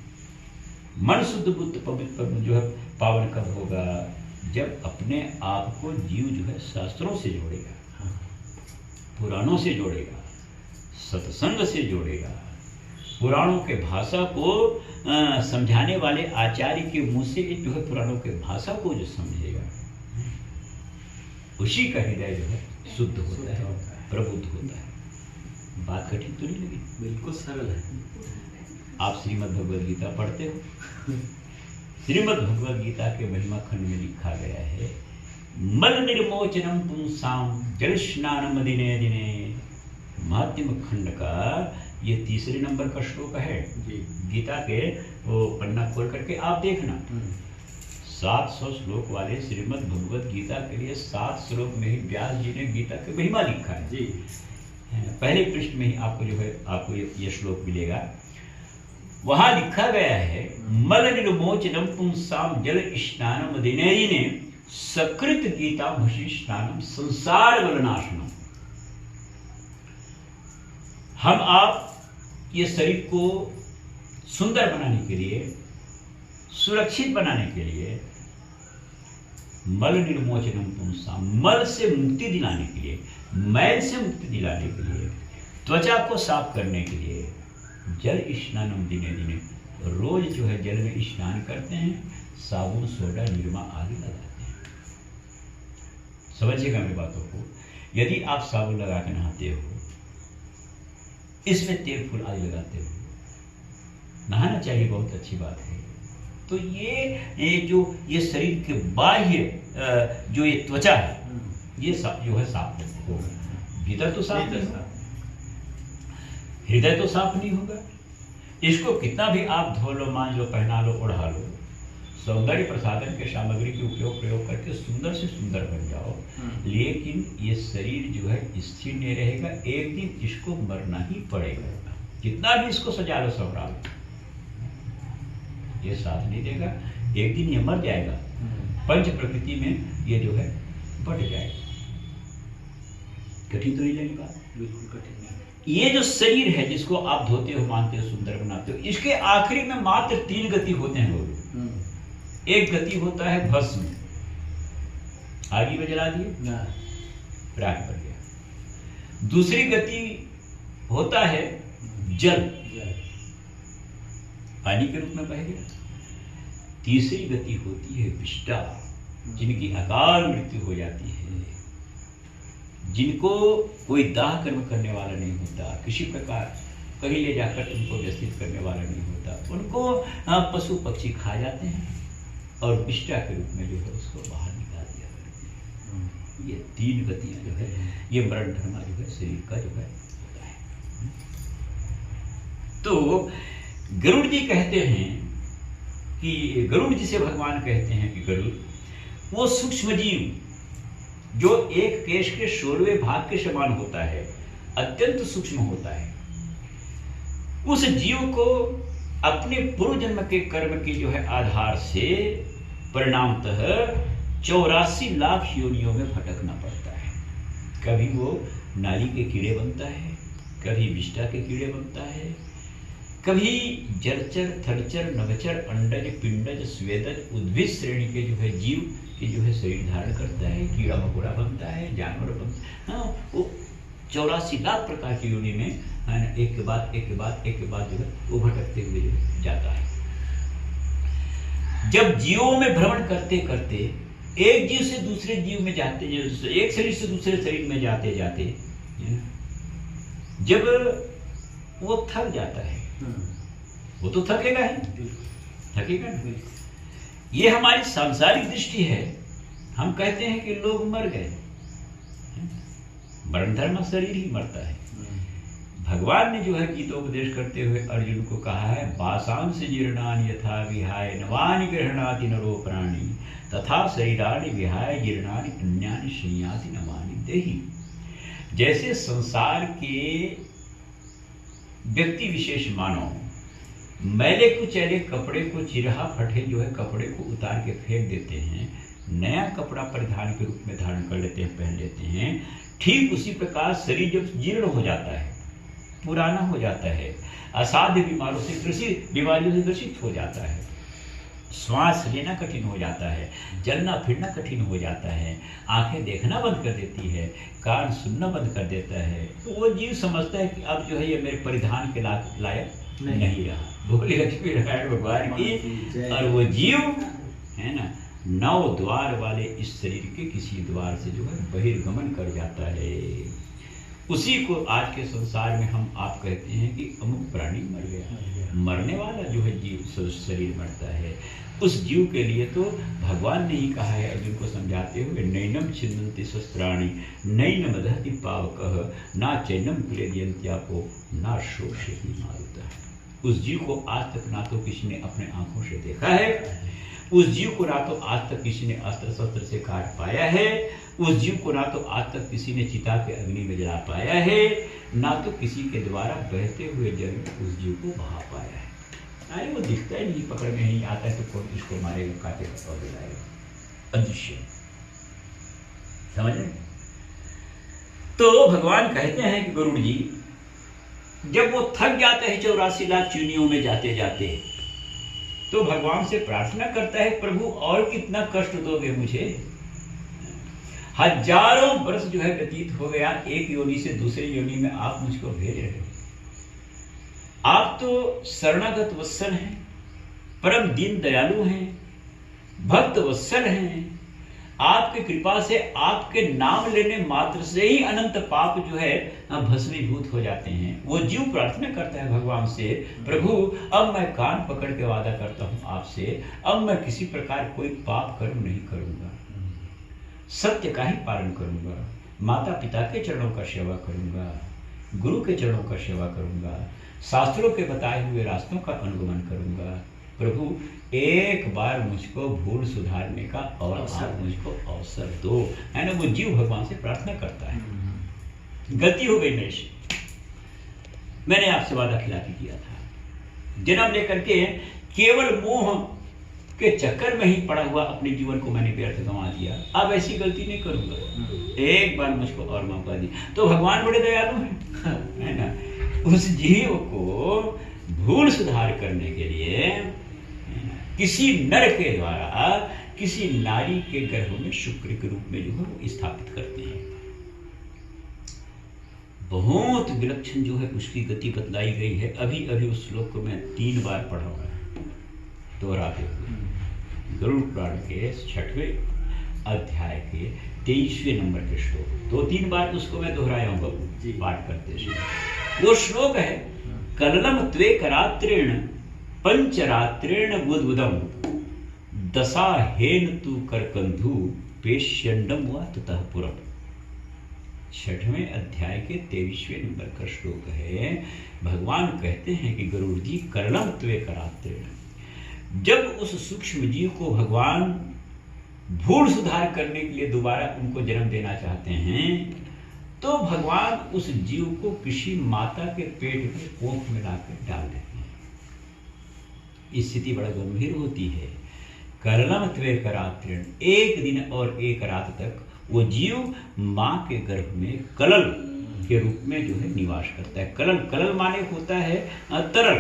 मन शुद्ध बुद्ध पवित्र जो है पावन कब होगा? जब अपने आप को जीव जो है शास्त्रों से जोड़ेगा, पुराणों से जोड़ेगा, सत्संग से जोड़ेगा, पुराणों के भाषा को समझाने वाले आचार्य के मुंह से जो है पुराणों के भाषा को जो समझेगा, उसी का हृदय जो है शुद्ध होता है, प्रबुद्ध होता है। बात कठिन तो नहीं लगी? बिल्कुल सरल है। आप श्रीमद् भगवद गीता पढ़ते हो? श्रीमद् भगवद गीता के महिमा खंड में लिखा गया है, मल निर्मोचनम पुंसाम जल स्नानम दिने दिने। महात्म्य खंड का ये 3 नंबर का श्लोक है जी। गीता के वो पन्ना खोल करके आप देखना, 700 श्लोक वाले श्रीमद् भगवद गीता के लिए 7 श्लोक में ही व्यास जी ने गीता की महिमा लिखा है जी। पहले पृष्ठ में ही आपको जो है आपको ये श्लोक मिलेगा। वहां लिखा गया है, मल निर्मोचनम पुंसाम जल स्नानम दिने दिने सकृत गीता भसी स्नानम संसार वलनाशनम। हम आप ये शरीर को सुंदर बनाने के लिए, सुरक्षित बनाने के लिए, मल निर्मोचनम पुंसाम, मल से मुक्ति दिलाने के लिए, मैल से मुक्ति दिलाने के लिए, त्वचा को साफ करने के लिए जल स्नानम दिने दिने रोज जो है जल में स्नान करते हैं, साबुन सोडा निरमा आदि लगाते हैं। समझिएगा मेरी बातों को। यदि आप साबुन लगा के नहाते हो, इसमें तेल फूल आदि लगाते हो, नहाना चाहिए, बहुत अच्छी बात है। तो ये शरीर के बाह्य जो ये त्वचा है, ये जो है साफ होगा। भीतर तो साफ नहीं होगा, हृदय तो साफ नहीं होगा। इसको कितना भी आप धो लो, मान लो, पहना लो, ओढ़ा लो, सौंदर्य प्रसाधन के सामग्री के उपयोग प्रयोग करके सुंदर से सुंदर बन जाओ, लेकिन ये शरीर जो है स्थिर नहीं रहेगा। एक दिन इसको मरना ही पड़ेगा। कितना भी इसको सजा लो, संवरा लो, ये साथ नहीं देगा। एक दिन ये मर जाएगा, पंच प्रकृति में ये जो है बढ़ जाएगा। कठिन तो नहीं लगी बात? बिल्कुल कठिन नहीं। ये जो शरीर है जिसको आप धोते हो, मानते हो, सुंदर बनाते हो, इसके आखिरी में मात्र 3 गति होते हैं लोग। एक गति होता है भस्म, आगे में जला दिए, राख बन गया। दूसरी गति होता है जल, पानी के रूप में बह गया। तीसरी गति होती है विष्टा, जिनकी अकाल मृत्यु हो जाती है, जिनको कोई दाह कर्म करने वाला नहीं होता, किसी प्रकार कहीं ले जाकर उनको व्यवस्थित करने वाला नहीं होता, उनको पशु पक्षी खा जाते हैं और विष्टा के रूप में जो है उसको बाहर निकाल दिया करते हैं। ये 3 गतियां जो है, ये मरण धर्मा जो है शरीर का जो है होता है। तो गरुड़ जी कहते हैं कि गरुड़ जी से भगवान कहते हैं कि गरुड़ वो सूक्ष्म जीव जो एक केश के 16वें भाग के समान होता है, अत्यंत सूक्ष्म होता है, उस जीव को अपने पूर्व जन्म के कर्म के जो है आधार से परिणामतः 84 लाख योनियों में भटकना पड़ता है। कभी वो नाली के कीड़े बनता है, कभी विष्टा के कीड़े बनता है, कभी जलचर, थलचर, नभचर, अंडज, पिंडज, स्वेदज, उद्भिद श्रेणी के जो है जीव के जो है शरीर धारण करता है, कीड़ा मकोड़ा बनता है, जानवर बनता है। हाँ, वो 84 लाख प्रकार की योनि में है ना, एक के बाद एक के बाद एक के बाद जो है वो भटकते हुए जो जाता है। जब जीवों में भ्रमण करते करते एक जीव से दूसरे जीव में जाते, एक शरीर से दूसरे शरीर में जाते जाते है ना, जब वो थक जाता है, वो तो थकेगा ही, थकेगा ना। ये हमारी सांसारिक दृष्टि है। हम कहते हैं कि लोग मर गए, मरण धर्म शरीर ही मरता है। भगवान ने जो है गीतोपदेश करते हुए अर्जुन को कहा है, वासांस जीर्णानि यथा विहाय नवानि गृह्णाति नरो प्राणी तथा शरीराणि विहाय जीर्णानि अन्यानि संयाति नवानि देहि। जैसे संसार के व्यक्ति विशेष मानव मैले कुचैले कपड़े को चिरहा फटे जो है कपड़े को उतार के फेंक देते हैं, नया कपड़ा परिधान के रूप में धारण कर लेते हैं, पहन लेते हैं, ठीक उसी प्रकार शरीर जब जीर्ण हो जाता है, पुराना हो जाता है, असाध्य बीमारियों से ग्रसित हो जाता है, श्वास लेना कठिन हो जाता है, चलना फिरना कठिन हो जाता है, आंखें देखना बंद कर देती है, कान सुनना बंद कर देता है, तो वो जीव समझता है कि अब जो है ये मेरे परिधान के लायक नहीं रहा। बोले लक्ष्मी नारायण भगवान की। और वो जीव है ना 9 द्वार वाले इस शरीर के किसी द्वार से जो है बहिर्गमन कर जाता है। उसी को आज के संसार में हम आप कहते हैं कि अमुक प्राणी मर गया। मरने वाला जो है जीव शरीर मरता है। उस जीव के लिए तो भगवान ने ही कहा है अर्जुन को समझाते हुए, नैनम छिन्दन्ति शस्त्राणि नैनम दहति पावकः ना चैनम क्लेदयन्त्यापो ना शोषयति मारुतः। उस जीव को आज तक ना तो किसी ने अपने आंखों से देखा है, उस जीव को ना तो आज तक किसी ने अस्त्र शस्त्र से काट पाया है, उस जीव को ना तो आज तक किसी ने चिता के अग्नि में जला पाया है, ना तो किसी के द्वारा बहते हुए जल में उस जीव को बहा पाया है। अरे वो दिखता ही नहीं, पकड़ में नहीं आता है तो कौन इसको मारेगा, काटेगा और दिलाएगा, अदृश्य। समझ रहे? तो भगवान कहते हैं कि गरुड़ जी जब वो थक जाते हैं 84 लाख योनियों में जाते जाते, तो भगवान से प्रार्थना करता है, प्रभु और कितना कष्ट दोगे मुझे। हजारों वर्ष जो है व्यतीत हो गया, एक योनि से दूसरी योनि में आप मुझको भेज रहे हो। आप तो शरणागत वत्सल हैं, परम दीन दयालु हैं, भक्त वत्सल हैं। आपकी कृपा से, आपके नाम लेने मात्र से ही अनंत पाप जो है भस्मीभूत हो जाते हैं। वो जीव प्रार्थना करता है भगवान से, प्रभु अब मैं कान पकड़ के वादा करता हूं आपसे, अब मैं किसी प्रकार कोई पाप कर्म नहीं करूंगा, सत्य का ही पालन करूंगा, माता पिता के चरणों का सेवा करूंगा, गुरु के चरणों का सेवा करूंगा, शास्त्रों के बताए हुए रास्तों का अनुगमन करूंगा। प्रभु एक बार मुझको भूल सुधारने का और आप मुझको अवसर दो, है ना। वो जीव भगवान से प्रार्थना करता है। गलती हो गई मेरे से, मैंने आपसे वादा खिलाफी किया था, जन्म लेकर के केवल मोह के चक्कर में ही पड़ा हुआ अपने जीवन को मैंने व्यर्थ गंवा दिया। अब ऐसी गलती नहीं करूंगा, एक बार मुझको और मौका दी। तो भगवान बड़े दयालु हैं, है ना। उस जीव को भूल सुधार करने के लिए किसी नर के द्वारा किसी नारी के गर्भ में शुक्र के रूप में जो है वो स्थापित करते हैं। बहुत विलक्षण जो है उसकी गति बतलाई गई है। अभी अभी उस श्लोक को मैं 3 बार पढ़ा हुआ है दोहराते हुए। गरुड़ पुराण के 6वें अध्याय के 23वें नंबर के श्लोक 2-3 बार उसको मैं दोहराया हूँ बाबू पाठ करते समय। वो श्लोक है, कललम त्वे करात्रेण पंचरात्रेण बुद्बुदम दशा हेन तु करकंधु पेश्यंडम व ततः पुरम। 6वें अध्याय के 23वें नंबर का श्लोक है। भगवान कहते हैं कि गरुड़ जी कललम त्वे करात्रेण, जब उस सूक्ष्म जीव को भगवान भूल सुधार करने के लिए दोबारा उनको जन्म देना चाहते हैं, तो भगवान उस जीव को किसी माता के पेट में कोख में लाकर डाल देते हैं। स्थिति बड़ा गंभीर होती है। करलम त्वे करात्रेण, एक दिन और एक रात तक वो जीव माँ के गर्भ में कलल के रूप में जो है निवास करता है। कलल, कलल माने होता है तरल,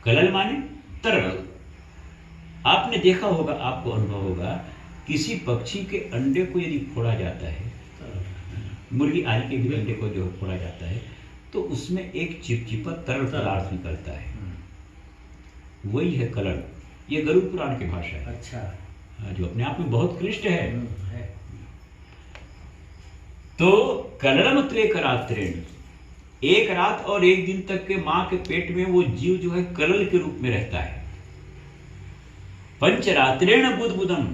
कलल माने तरल। आपने देखा होगा, आपको अनुभव होगा, किसी पक्षी के अंडे को यदि फोड़ा जाता है, मुर्गी आदि के भी अंडे को जो फोड़ा जाता है, तो उसमें एक चिपचिपा तरल पदार्थ निकलता है, वही है कलल। ये गरुड़ पुराण की भाषा है। अच्छा, जो अपने आप में बहुत कृष्ट है। तो कललम त्वे करात्रेण, एक रात और एक दिन तक के मां के पेट में वो जीव जो है कलल के रूप में रहता है। पंचरात्रेण बुद्बुदम,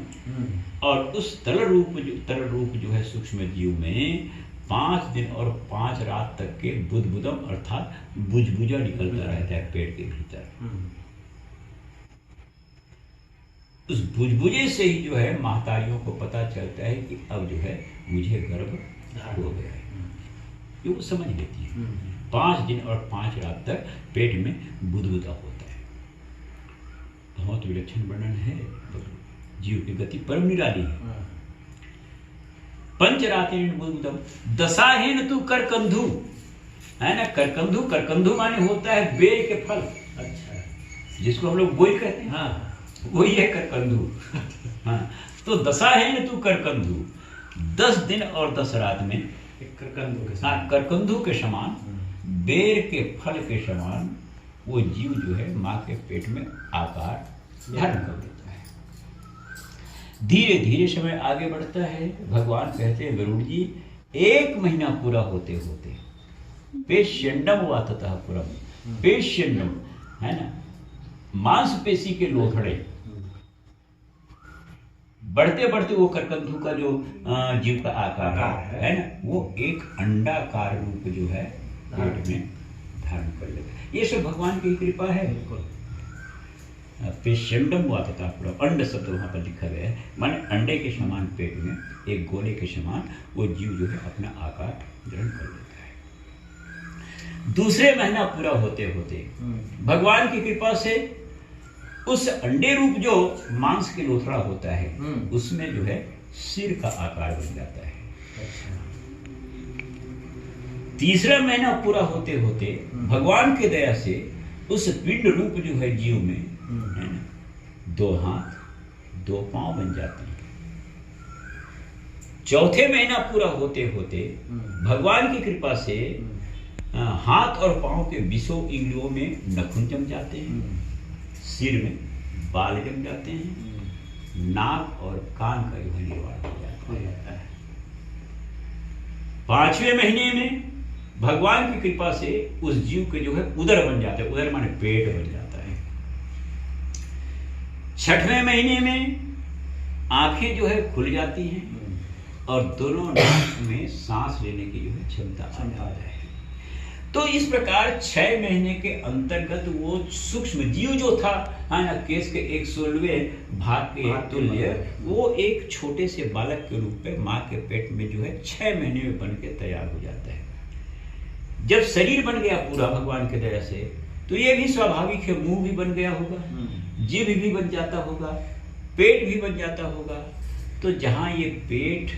और उस तरल रूप जो है सूक्ष्म जीव में 5 दिन और 5 रात तक के बुद्बुदम अर्थात बुजबुजा निकलता रहता है पेट के भीतर। उस बुजबुजे से ही जो है महतारियों को पता चलता है कि अब जो है मुझे गर्भ हो गया है, ये वो समझ लेती है। 5 दिन और 5 रात तक पेट में बुदबुदा होता है। बहुत विलक्षण वर्णन है, जीव की गति परम निराली है। पंचरात्रेण बुद्बुदम दशाहेन तु करकंधु, है ना। करकंधु, करकंधु माने होता है बेर के फल। अच्छा, जिसको हम लोग बोई कहते हैं, हाँ, वही है करकंधु। हाँ, तो दशाहेन तु करकंधु, 10 दिन और 10 रात में करकंधु के समान, बेर के फल के समान वो जीव जो है माँ के पेट में आकार धारण कर लेता है। धीरे धीरे समय आगे बढ़ता है। भगवान कहते हैं गरुड़ जी, 1 महीना पूरा होते होते पेश्यंडम व ततः पुरम। पेश्यंडम है ना, मांसपेशी के लोथड़े, बढ़ते बढ़ते वो करकंधु का जो जीव का आकार है ना, वो एक अंडाकार रूप जो है पेट में धारण कर लेगा। ये सब भगवान की कृपा है। पेश्यंडम व ततः पुरम, अंड शब्द वहां पर लिखा गया है, माने अंडे के समान पेट में एक गोले के समान वो जीव जो है अपना आकार ग्रहण कर लेता है। दूसरे महीना पूरा होते होते भगवान की कृपा से उस अंडे रूप जो मांस के लोथड़ा होता है, उसमें जो है सिर का आकार बन जाता है। तीसरा महीना पूरा होते होते भगवान के दया से उस पिंड रूप जो है जीव में, है ना, 2 हाथ 2 पांव बन जाते हैं। चौथे महीना पूरा होते होते भगवान की कृपा से हाथ और पांव के बीसों इंद्रियों में नखून जम जाते हैं, सिर में बाल जम जाते हैं, नाक और कान का जो है निर्वाण हो जाता है। 5वें महीने में भगवान की कृपा से उस जीव के जो है उदर बन जाता है, उदर माने पेट बन जाता है। 6वें महीने में आंखें जो है खुल जाती हैं और दोनों नाक में सांस लेने की जो है क्षमता आ जाती है। तो इस प्रकार 6 महीने के अंतर्गत वो सूक्ष्म जीव जो था, है ना, केस के 116वें भाग के तुल्य, वो एक छोटे से बालक के रूप में माँ के पेट में जो है 6 महीने में बन के तैयार हो जाता है। जब शरीर बन गया पूरा भगवान के दया से, तो ये भी स्वाभाविक है, मुंह भी बन गया होगा, जीभ भी बन जाता होगा, पेट भी बन जाता होगा। तो जहाँ ये पेट,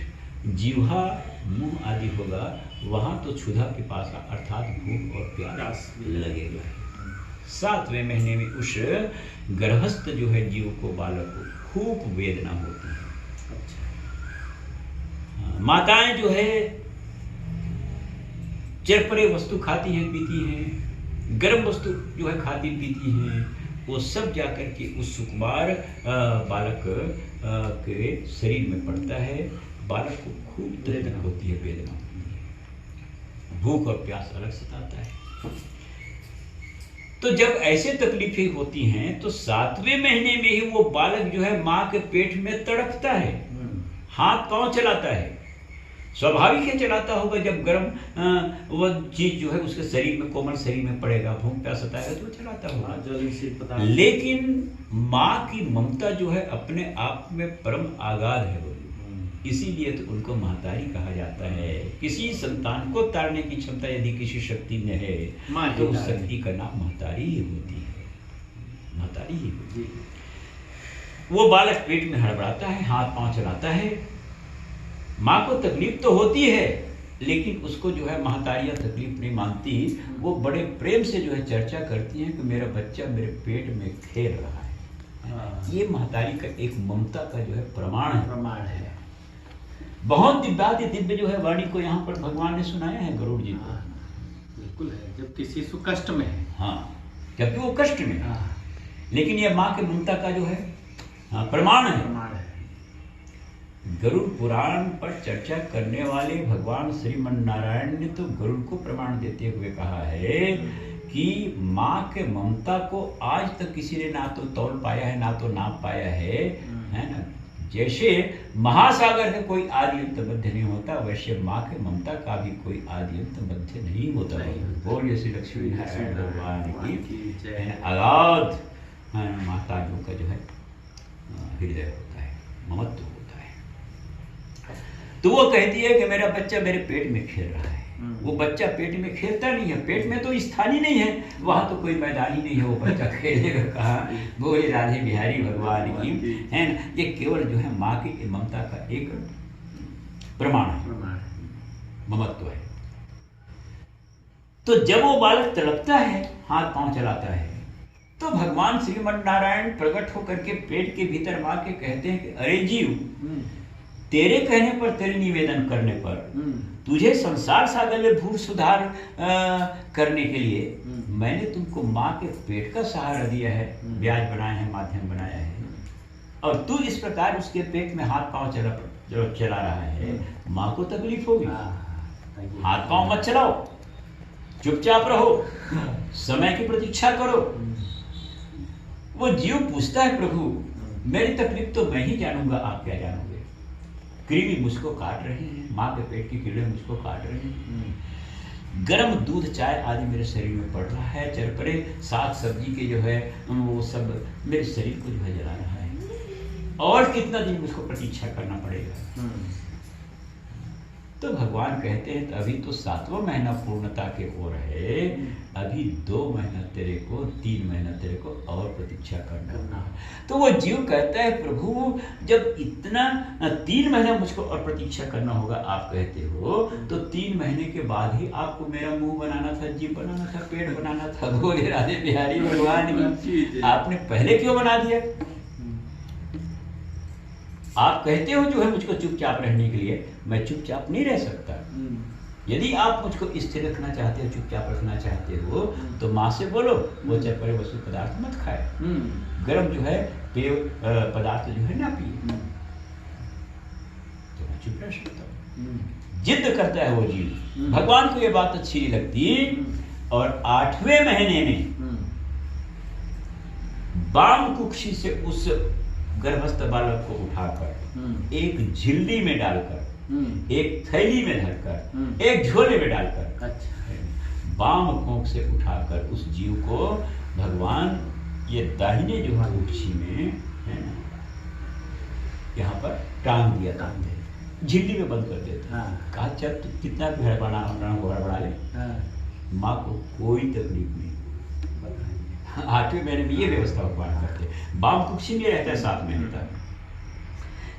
जीवा, मुंह आदि होगा, वहां तो क्षुधा पिपासा अर्थात भूख और प्यास लगेगा। 7वें महीने में उस गर्भस्थ जो है जीव को, बालक को खूब वेदना होती है। माताएं जो है चरपरे वस्तु खाती हैं, पीती हैं, गर्म वस्तु जो है खाती पीती हैं, वो सब जाकर के उस सुकुमार बालक के शरीर में पड़ता है। बालक को खूब तकलीफ होती है, वेदना होती है, भूख और प्यास अलग सताता है। तो जब ऐसे तकलीफें होती हैं तो 7वें महीने में ही वो बालक जो है माँ के पेट में तड़पता है, हाथ पांव चलाता है। स्वाभाविक है चलाता होगा, जब गर्म वो चीज जो है उसके शरीर में, कोमल शरीर में पड़ेगा, भूख प्यास सताएगा तो वो चलाता होगा। लेकिन माँ की ममता जो है अपने आप में परम आगाध है, इसीलिए तो उनको महतारी कहा जाता है। किसी संतान को तारने की क्षमता यदि किसी शक्ति में है तो उस शक्ति का नाम महतारी ही होती है, महतारी ही होती है। वो बालक पेट में हड़बड़ाता है, हाथ पांव चलाता है। माँ को तकलीफ तो होती है, लेकिन उसको जो है महतारियां तकलीफ नहीं मानती। वो बड़े प्रेम से जो है चर्चा करती हैं कि मेरा बच्चा मेरे पेट में खेल रहा है। ये महतारी का एक ममता का जो है प्रमाण है। बहुत दिव्य जो है वाणी को यहाँ पर भगवान ने सुनाया है गरुड़ जी को। बिल्कुल है, जब किसी शिशु कष्ट में है, हाँ, जबकि वो कष्ट में है, लेकिन ये माँ के ममता का जो है प्रमाण है। गरुड़ पुराण पर चर्चा करने वाले भगवान श्रीमन नारायण ने तो गरुड़ को प्रमाण देते हुए कहा है कि माँ के ममता को आज तक किसी ने ना तो तौल पाया है, ना तो नाप पाया है ना। जैसे महासागर का कोई आदि अंत मध्य नहीं होता, वैसे माँ के ममता का भी कोई आदि अंत मध्य नहीं होता है। बोलिए श्री लक्ष्मी नारायण भगवान की अगाध माताओं का जो है हृदय होता है, ममत्व होता है। तो वो कहती है कि मेरा बच्चा मेरे पेट में खेल रहा है। वो बच्चा पेट में खेलता नहीं है, पेट में तो स्थान ही नहीं है, वहां तो कोई मैदान ही नहीं है, वो बच्चा खेलेगा कहाँ। बोले राधे बिहारी भगवान की, है ना। ये केवल जो है माँ की ममता का एक प्रमाण है, ममत्व है। तो जब वो बालक तड़पता है, हाथ पांव चलाता है, तो भगवान श्रीमन नारायण प्रकट होकर के पेट के भीतर माँ के कहते हैं कि अरे जीव, तेरे कहने पर, तेरे निवेदन करने पर, तुझे संसार सागर में भूल सुधार करने के लिए मैंने तुमको माँ के पेट का सहारा दिया है, ब्याज बनाया है, माध्यम बनाया है, और तू इस प्रकार उसके पेट में हाथ पांव चला रहा है। माँ को तकलीफ होगी, हाथ पांव मत चलाओ, चुपचाप रहो, समय की प्रतीक्षा करो। वो जीव पूछता है प्रभु मेरी तकलीफ तो मैं ही जानूंगा, आप क्या जानोगे। कृमि मुझको काट रहे हैं, माँ के पेट की कीड़े मुझको काट रहे हैं, गर्म दूध चाय आदि मेरे शरीर में पड़ रहा है, चरपरे साग सब्जी के जो है वो सब मेरे शरीर को जो है जला रहा है, और कितना दिन मुझको प्रतीक्षा करना पड़ेगा। तो भगवान कहते हैं अभी तो 7वां महीना पूर्णता के ओर है, अभी 2 महीना तेरे को, 3 महीना तेरे को और प्रतीक्षा करना। तो वो जीव कहता है प्रभु जब इतना 3 महीना मुझको और प्रतीक्षा करना होगा आप कहते हो, तो 3 महीने के बाद ही आपको मेरा मुंह बनाना था, जीभ बनाना था, पेट बनाना था। बोले राधे बिहारी भगवान की, आपने पहले क्यों बना दिया। आप कहते हो जो है मुझको चुपचाप रहने के लिए, मैं चुपचाप नहीं रह सकता, यदि आप मुझको स्थिर रखना चाहते हो, चुपचाप रखना चाहते हो, तो माँ से बोलो वो चरपरे वस्तु पदार्थ मत खाए, गर्म जो है पेय पदार्थ जो है ना पिए, तो मैं चुप रह सकता हूँ। जिद करता है वो जीव, भगवान को ये बात अच्छी नहीं लगती। और 8वें महीने में बाम कुक्षी से उस गर्भस्थ बालक को उठाकर एक झिल्ली में डालकर, एक थैली में धरकर, एक झोले में डालकर, अच्छा, बाम कोख से उठाकर उस जीव को भगवान ये दाहिने जो है कुक्षी में है ना, यहाँ पर टांग दिया था, झिल्ली में बंद कर देते। कहा जब तू कितना भी हड़बड़ा ले, माँ को कोई तकलीफ नहीं। 8वें महीने में ये व्यवस्था भगवान करते, बाम कुक्षी में रहता है 7 महीने तक।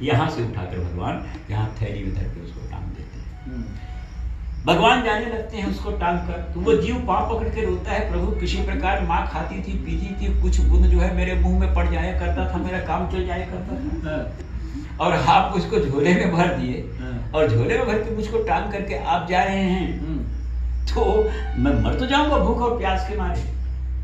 यहाँ से उठाकर भगवान यहाँ थैली में धर के उसको टांग देते हैं। भगवान जाने लगते हैं उसको टांग कर, तो वो जीव पाँव पकड़ के रोता है, प्रभु किसी प्रकार माँ खाती थी पीती थी, कुछ बूंद जो है मेरे मुंह में पड़ जाया करता था, मेरा काम चल जाया करता था, और आप उसको झोले में भर दिए, और झोले में भर के मुझको टांग करके आप जा रहे हैं, तो मैं मर तो जाऊंगा भूख और प्यास के मारे।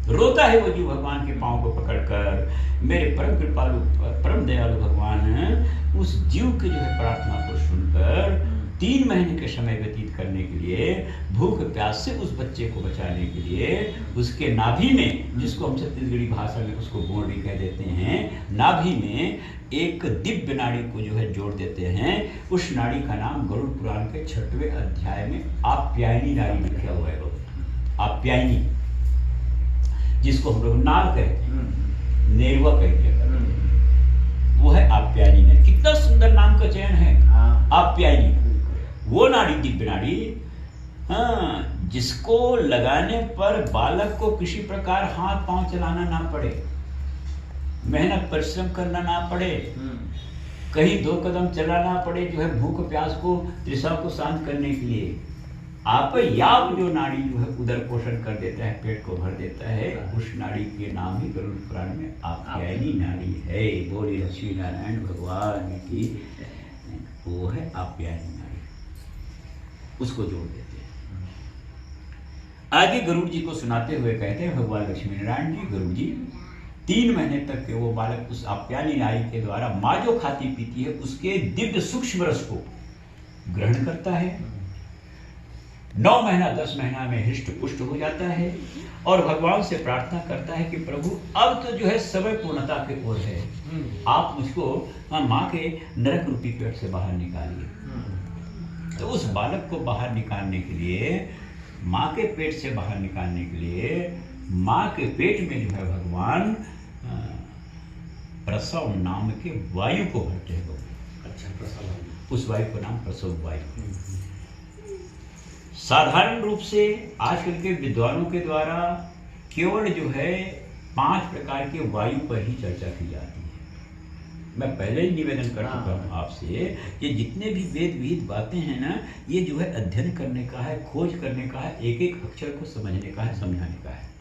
रोता है वो जीव भगवान के पांव को पकड़कर। मेरे परम कृपालु परम दयालु भगवान उस जीव के जो है प्रार्थना को सुनकर 3 महीने के समय व्यतीत करने के लिए, भूख प्यास से उस बच्चे को बचाने के लिए, उसके नाभि में, जिसको हम छत्तीसगढ़ी भाषा में उसको बोर्डी कह देते हैं, नाभि में एक दिव्य नाड़ी को जो है जोड़ देते हैं। उस नाड़ी का नाम गरुड़ पुराण के 6वें अध्याय में आप्यायनी नाड़ी लिखा हुआ है। आप्यायनी, जिसको हम लोग नाल कहते हैं, नेरवा कहते हैं, वो है आप्यायनी नाड़ी। कितना सुंदर नाम का चयन है, आप्यायनी। वो नाड़ी, दिव्य नाड़ी, हाँ, जिसको लगाने पर बालक को किसी प्रकार हाथ पांव चलाना ना पड़े, मेहनत परिश्रम करना ना पड़े, कहीं 2 कदम चलाना पड़े, जो है भूख प्यास को, तृषा को शांत करने के लिए। आप याव जो नाड़ी जो है उदर पोषण कर देता है, पेट को भर देता है, उस नाड़ी के नाम ही गरुड़ पुराण में आप्यायनी नाड़ी है। बोले लक्ष्मी नारायण भगवान की, वो है आप्यायनी नाड़ी, उसको जोड़ देते हैं। आगे गरुड़ जी को सुनाते हुए कहते हैं भगवान लक्ष्मी नारायण जी, गरुड़ जी 3 महीने तक के वो बालक उस आप्यायनी नाड़ी के द्वारा माँ जो खाती पीती है उसके दिव्य सूक्ष्म रस को ग्रहण करता है। 9 महीना 10 महीना में हृष्ट पुष्ट हो जाता है और भगवान से प्रार्थना करता है कि प्रभु अब तो जो है समय पूर्णता की ओर है, आप मुझको माँ के नरक रूपी पेट से बाहर निकालिए। तो उस बालक को बाहर निकालने के लिए, माँ के पेट से बाहर निकालने के लिए, माँ के पेट में जो है भगवान प्रसव नाम के वायु को भरते हैं। अच्छा, प्रसव, उस वायु का नाम प्रसव वायु। साधारण रूप से आजकल के विद्वानों के द्वारा केवल जो है 5 प्रकार के वायु पर ही चर्चा की जाती है। मैं पहले ही निवेदन कर चुका हूँ आपसे, ये जितने भी वेद विहित बातें हैं ना, ये जो है अध्ययन करने का है, खोज करने का है, एक एक अक्षर को समझने का है, समझाने का है।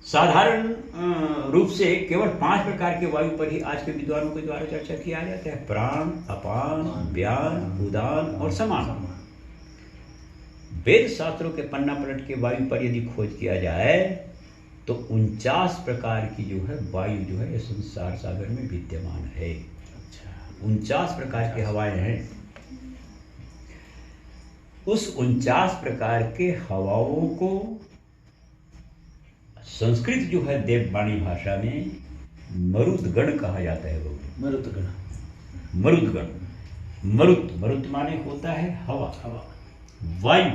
साधारण रूप से केवल 5 प्रकार के वायु पर ही आज के विद्वानों के द्वारा चर्चा किया जाता है, प्राण, अपान, व्यान, उदान और समान। वेद शास्त्रों के पन्ना पलट के वायु पर यदि खोज किया जाए तो 49 प्रकार की जो है वायु जो है संसार सागर में विद्यमान है। 49 प्रकार की हवाएं हैं। उस 49 प्रकार के हवाओं को संस्कृत जो है देववाणी भाषा में मरुदगण कहा जाता है। मरुदगण, मरुदगण, मरुत माने होता है हवा, वायु।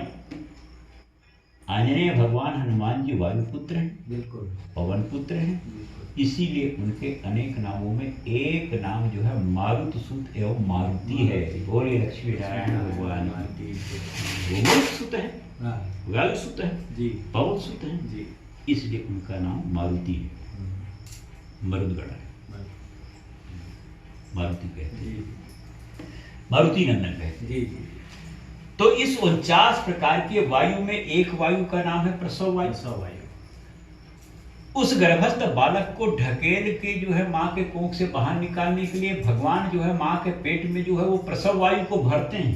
आंजनेय भगवान हनुमान जी वायु पुत्र हैं, बिल्कुल, पवन पुत्र हैं, इसीलिए उनके अनेक नामों में एक नाम जो है मारुत सुत एवं मारुति है। बोले लक्ष्मी नारायण भगवान वो मरुत सुत है, वायु सुत है जी, पवन सुत है जी, इसलिए उनका नाम मारुति है, मरुदगण है, मारुति कहते हैं, मारुति नंदन कहते हैं। तो इस 49 प्रकार की वायु में एक वायु का नाम है प्रसव वायु। उस गर्भस्थ बालक को ढकेल के जो है माँ के कोख से बाहर निकालने के लिए भगवान जो है माँ के पेट में जो है वो प्रसव वायु को भरते हैं।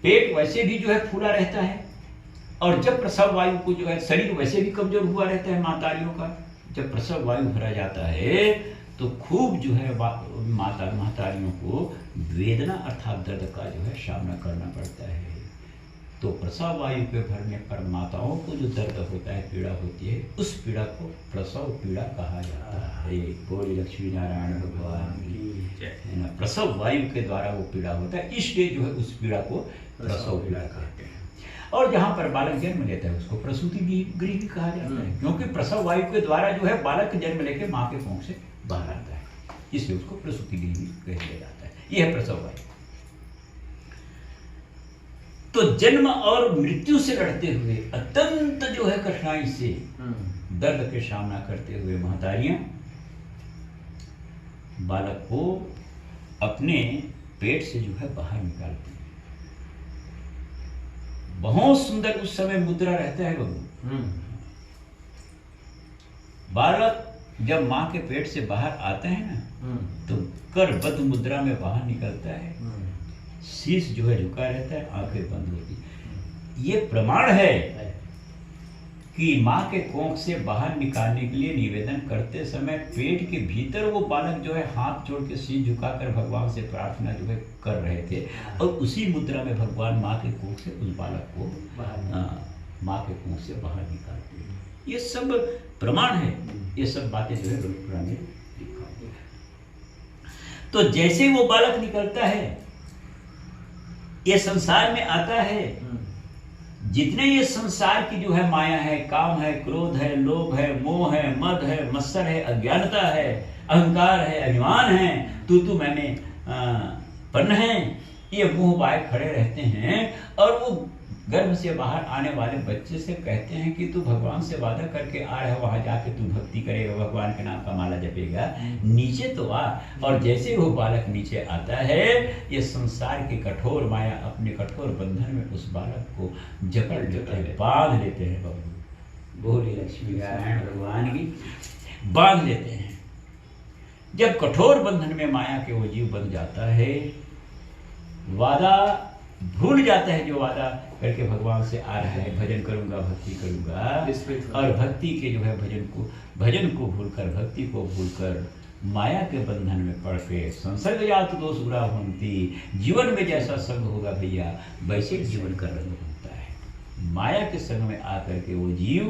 पेट वैसे भी जो है फूला रहता है, और जब प्रसव वायु को जो है, शरीर वैसे भी कमजोर हुआ रहता है मातारियों का, जब प्रसव वायु भरा जाता है तो खूब जो है मातारियों को वेदना अर्थात दर्द का जो है सामना करना पड़ता है। तो प्रसव वायु के भरने पर माताओं को जो दर्द होता है, पीड़ा होती है, उस पीड़ा को प्रसव पीड़ा कहा जाता है। बोली लक्ष्मी नारायण भगवान की, है ना। प्रसव वायु के द्वारा वो पीड़ा होता है, इसलिए जो है उस पीड़ा को प्रसव पीड़ा कहते हैं। और जहाँ पर बालक जन्म लेता है उसको प्रसूति गृह भी कहा जाता है, क्योंकि प्रसव वायु के द्वारा जो है बालक जन्म लेके माँ के कोख से बाहर आता है, इसलिए उसको प्रसूति गृह भी कहा जाता है। यह है प्रसव वायु। तो जन्म और मृत्यु से लड़ते हुए, अत्यंत जो है कठिनाई से दर्द के सामना करते हुए महतारियां बालक को अपने पेट से जो है बाहर निकालती हैं। बहुत सुंदर उस समय मुद्रा रहता है बबू। बालक जब माँ के पेट से बाहर आता है ना, तो करबद्ध मुद्रा में बाहर निकलता है, शीश जो है झुका रहता है, आंखें बंद होती है। ये प्रमाण है कि माँ के कोख से बाहर निकालने के लिए निवेदन करते समय पेट के भीतर वो बालक जो है हाथ जोड़ के शीश झुकाकर भगवान से प्रार्थना जो है कर रहे थे, और उसी मुद्रा में भगवान माँ के कोख से उस बालक को माँ के कोख से बाहर निकालते हैं। ये सब प्रमाण है, ये सब बातें जो है गरुड़ पुराण में लिखा हुआ है। तो जैसे वो बालक निकलता है, ये संसार में आता है, जितने ये संसार की जो है माया है, काम है, क्रोध है, लोभ है, मोह है, मद है, मत्सर है, अज्ञानता है, अहंकार है, अभिमान है, तू मैंने पन्न है, ये मुंह बाय खड़े रहते हैं। और वो गर्भ से बाहर आने वाले बच्चे से कहते हैं कि तू भगवान से वादा करके आ रहा है, वहां जाके तू भक्ति करेगा, भगवान के नाम का माला जपेगा, नीचे तो आ। और जैसे वो बालक नीचे आता है, ये संसार की कठोर माया अपने कठोर बंधन में उस बालक को जकड़ लेते हैं, बांध लेते हैं। बाबू बोली लक्ष्मी नारायण भगवान की, बांध लेते हैं। जब कठोर बंधन में माया के वो जीव बन जाता है, वादा भूल जाता है, जो वादा करके भगवान से आ रहा है, भजन करूंगा, भक्ति करूंगा, और भक्ति के जो है भजन को भूलकर, भक्ति को भूलकर माया के बंधन में पड़ के संसर्ग जात दोष बुरा होती, जीवन में जैसा संग होगा भैया वैसे जीवन का रंग होता है। माया के संग में आकर के वो जीव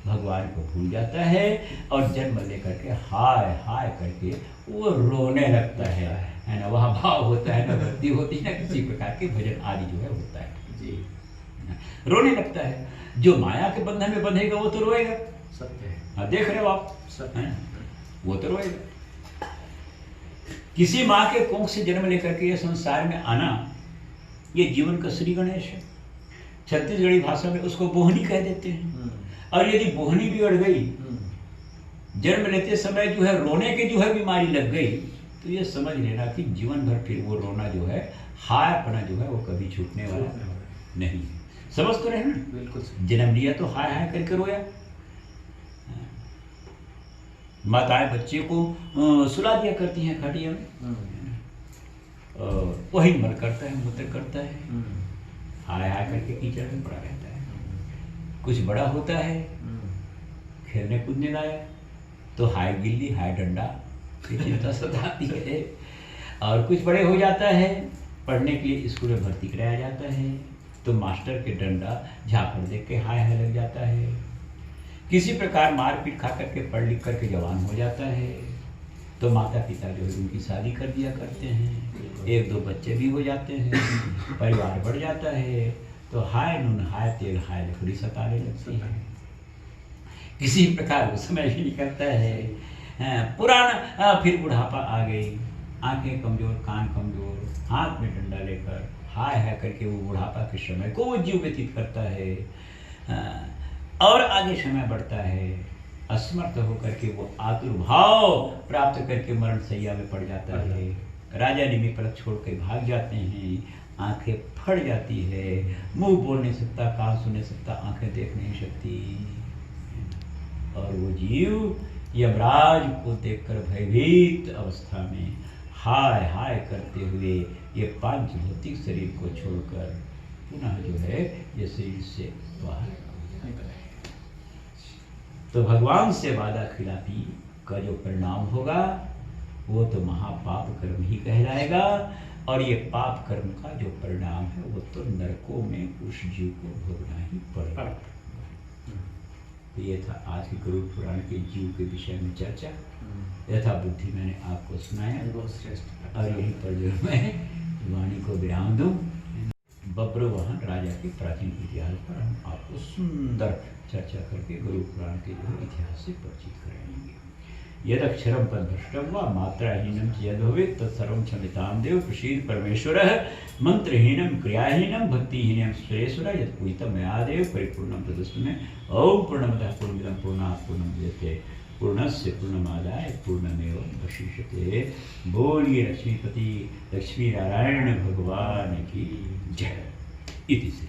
भगवान को भूल जाता है, और जन्म लेकर के हाय हाय करके वो रोने लगता है ना। वहाँ भाव होता है, ना भक्ति होती है, ना किसी प्रकार के भजन आदि जो है होता है जी, रोने लगता है। जो माया के बंधन में बंधेगा वो तो रोएगा, सत्य है। देख रहे हो आप, सत्य है, वो तो रोएगा। किसी माँ के कोख से जन्म लेकर के ये संसार में आना, ये जीवन का श्री गणेश है। छत्तीसगढ़ी भाषा में उसको बोहनी कह देते हैं। और यदि बोहनी भी अड़ गई, जन्म लेते समय जो है रोने की जो है बीमारी लग गई, तो ये समझ लेना कि जीवन भर फिर वो रोना जो है, हाय अपना जो है वो कभी छूटने वाला नहीं। समझ तो रहे ना, बिल्कुल। जन्म लिया तो हाय हाय करके रोया। माताएं बच्चे को सुला दिया करती हैं खटिया में, वही मल करता है, मूत्र करता है, हाय हाय करके कीचड़ में पड़ा रहता है। कुछ बड़ा होता है, खेलने कूदने लायक, तो हाय गिल्ली, हाय डंडा की चिंता सताती है। और कुछ बड़े हो जाता है, पढ़ने के लिए स्कूल में भर्ती कराया जाता है, तो मास्टर के डंडा झापड़ देख के हाय हाय लग जाता है। किसी प्रकार मारपीट खा करके पढ़ लिख करके जवान हो जाता है, तो माता पिता जो है उनकी शादी कर दिया करते हैं, एक दो बच्चे भी हो जाते हैं, परिवार बढ़ जाता है, तो हाय नून हाय तेल हाय लकड़ी सताने लगती है। किसी प्रकार वो समय भी निकलता है, पुराना फिर बुढ़ापा आ गई, आंखें कमजोर, कान कमजोर, हाथ में डंडा लेकर हाय हाय करके वो बुढ़ापा के समय को वो जीव व्यतीत करता है। और आगे समय बढ़ता है, असमर्थ होकर के वो आतुर भाव प्राप्त करके मरण सैया में पड़ जाता है। राजा निमि पलक छोड़ के भाग जाते हैं, आंखें फट जाती है, मुंह बोल नहीं सकता, कान सुन नहीं सकता, आंखें देख नहीं सकती। और वो जीव यमराज को देखकर भयभीत अवस्था में हाय हाय करते हुए ये पांच भौतिक शरीर को छोड़कर पुनः जो है ये शरीर से बाहर तो भगवान से वादा खिलाफी का जो परिणाम होगा वो तो महापाप कर्म ही कहलाएगा और ये पाप कर्म का जो परिणाम है वो तो नरकों में उस जीव को भोगना ही पड़ेगा। तो ये था आज के गरुड़ पुराण के जीव के विषय में चर्चा। यथा बुद्धि मैंने आपको सुनाया और यहीं पर जो मैं वाणी को विराम दूं। बब्रवाहन राजा के प्राचीन इतिहास पर हम आपको सुंदर चर्चा करके गरुड़ पुराण के जो इतिहास से परिचित कराएंगे। यदक्षरम पदभ्रष्टम व मात्राहीनम च यद् भवेत् तत्सर्वं क्षम्यतां देव प्रसीद परमेश्वरः मंत्रहीनम क्रियाहीनम भक्तिहीनम सुरेश्वर यत् पूजितं मया देव परिपूर्णं तदस्तु मे। ओम पूर्णमदः पूर्णमिदं पूर्णात् पूर्णमुदच्यते पूर्णस्य पूर्णमादाय पूर्णमेवावशिष्यते। बोलिए लक्ष्मीपति लक्ष्मी नारायण भगवान की जय। इति से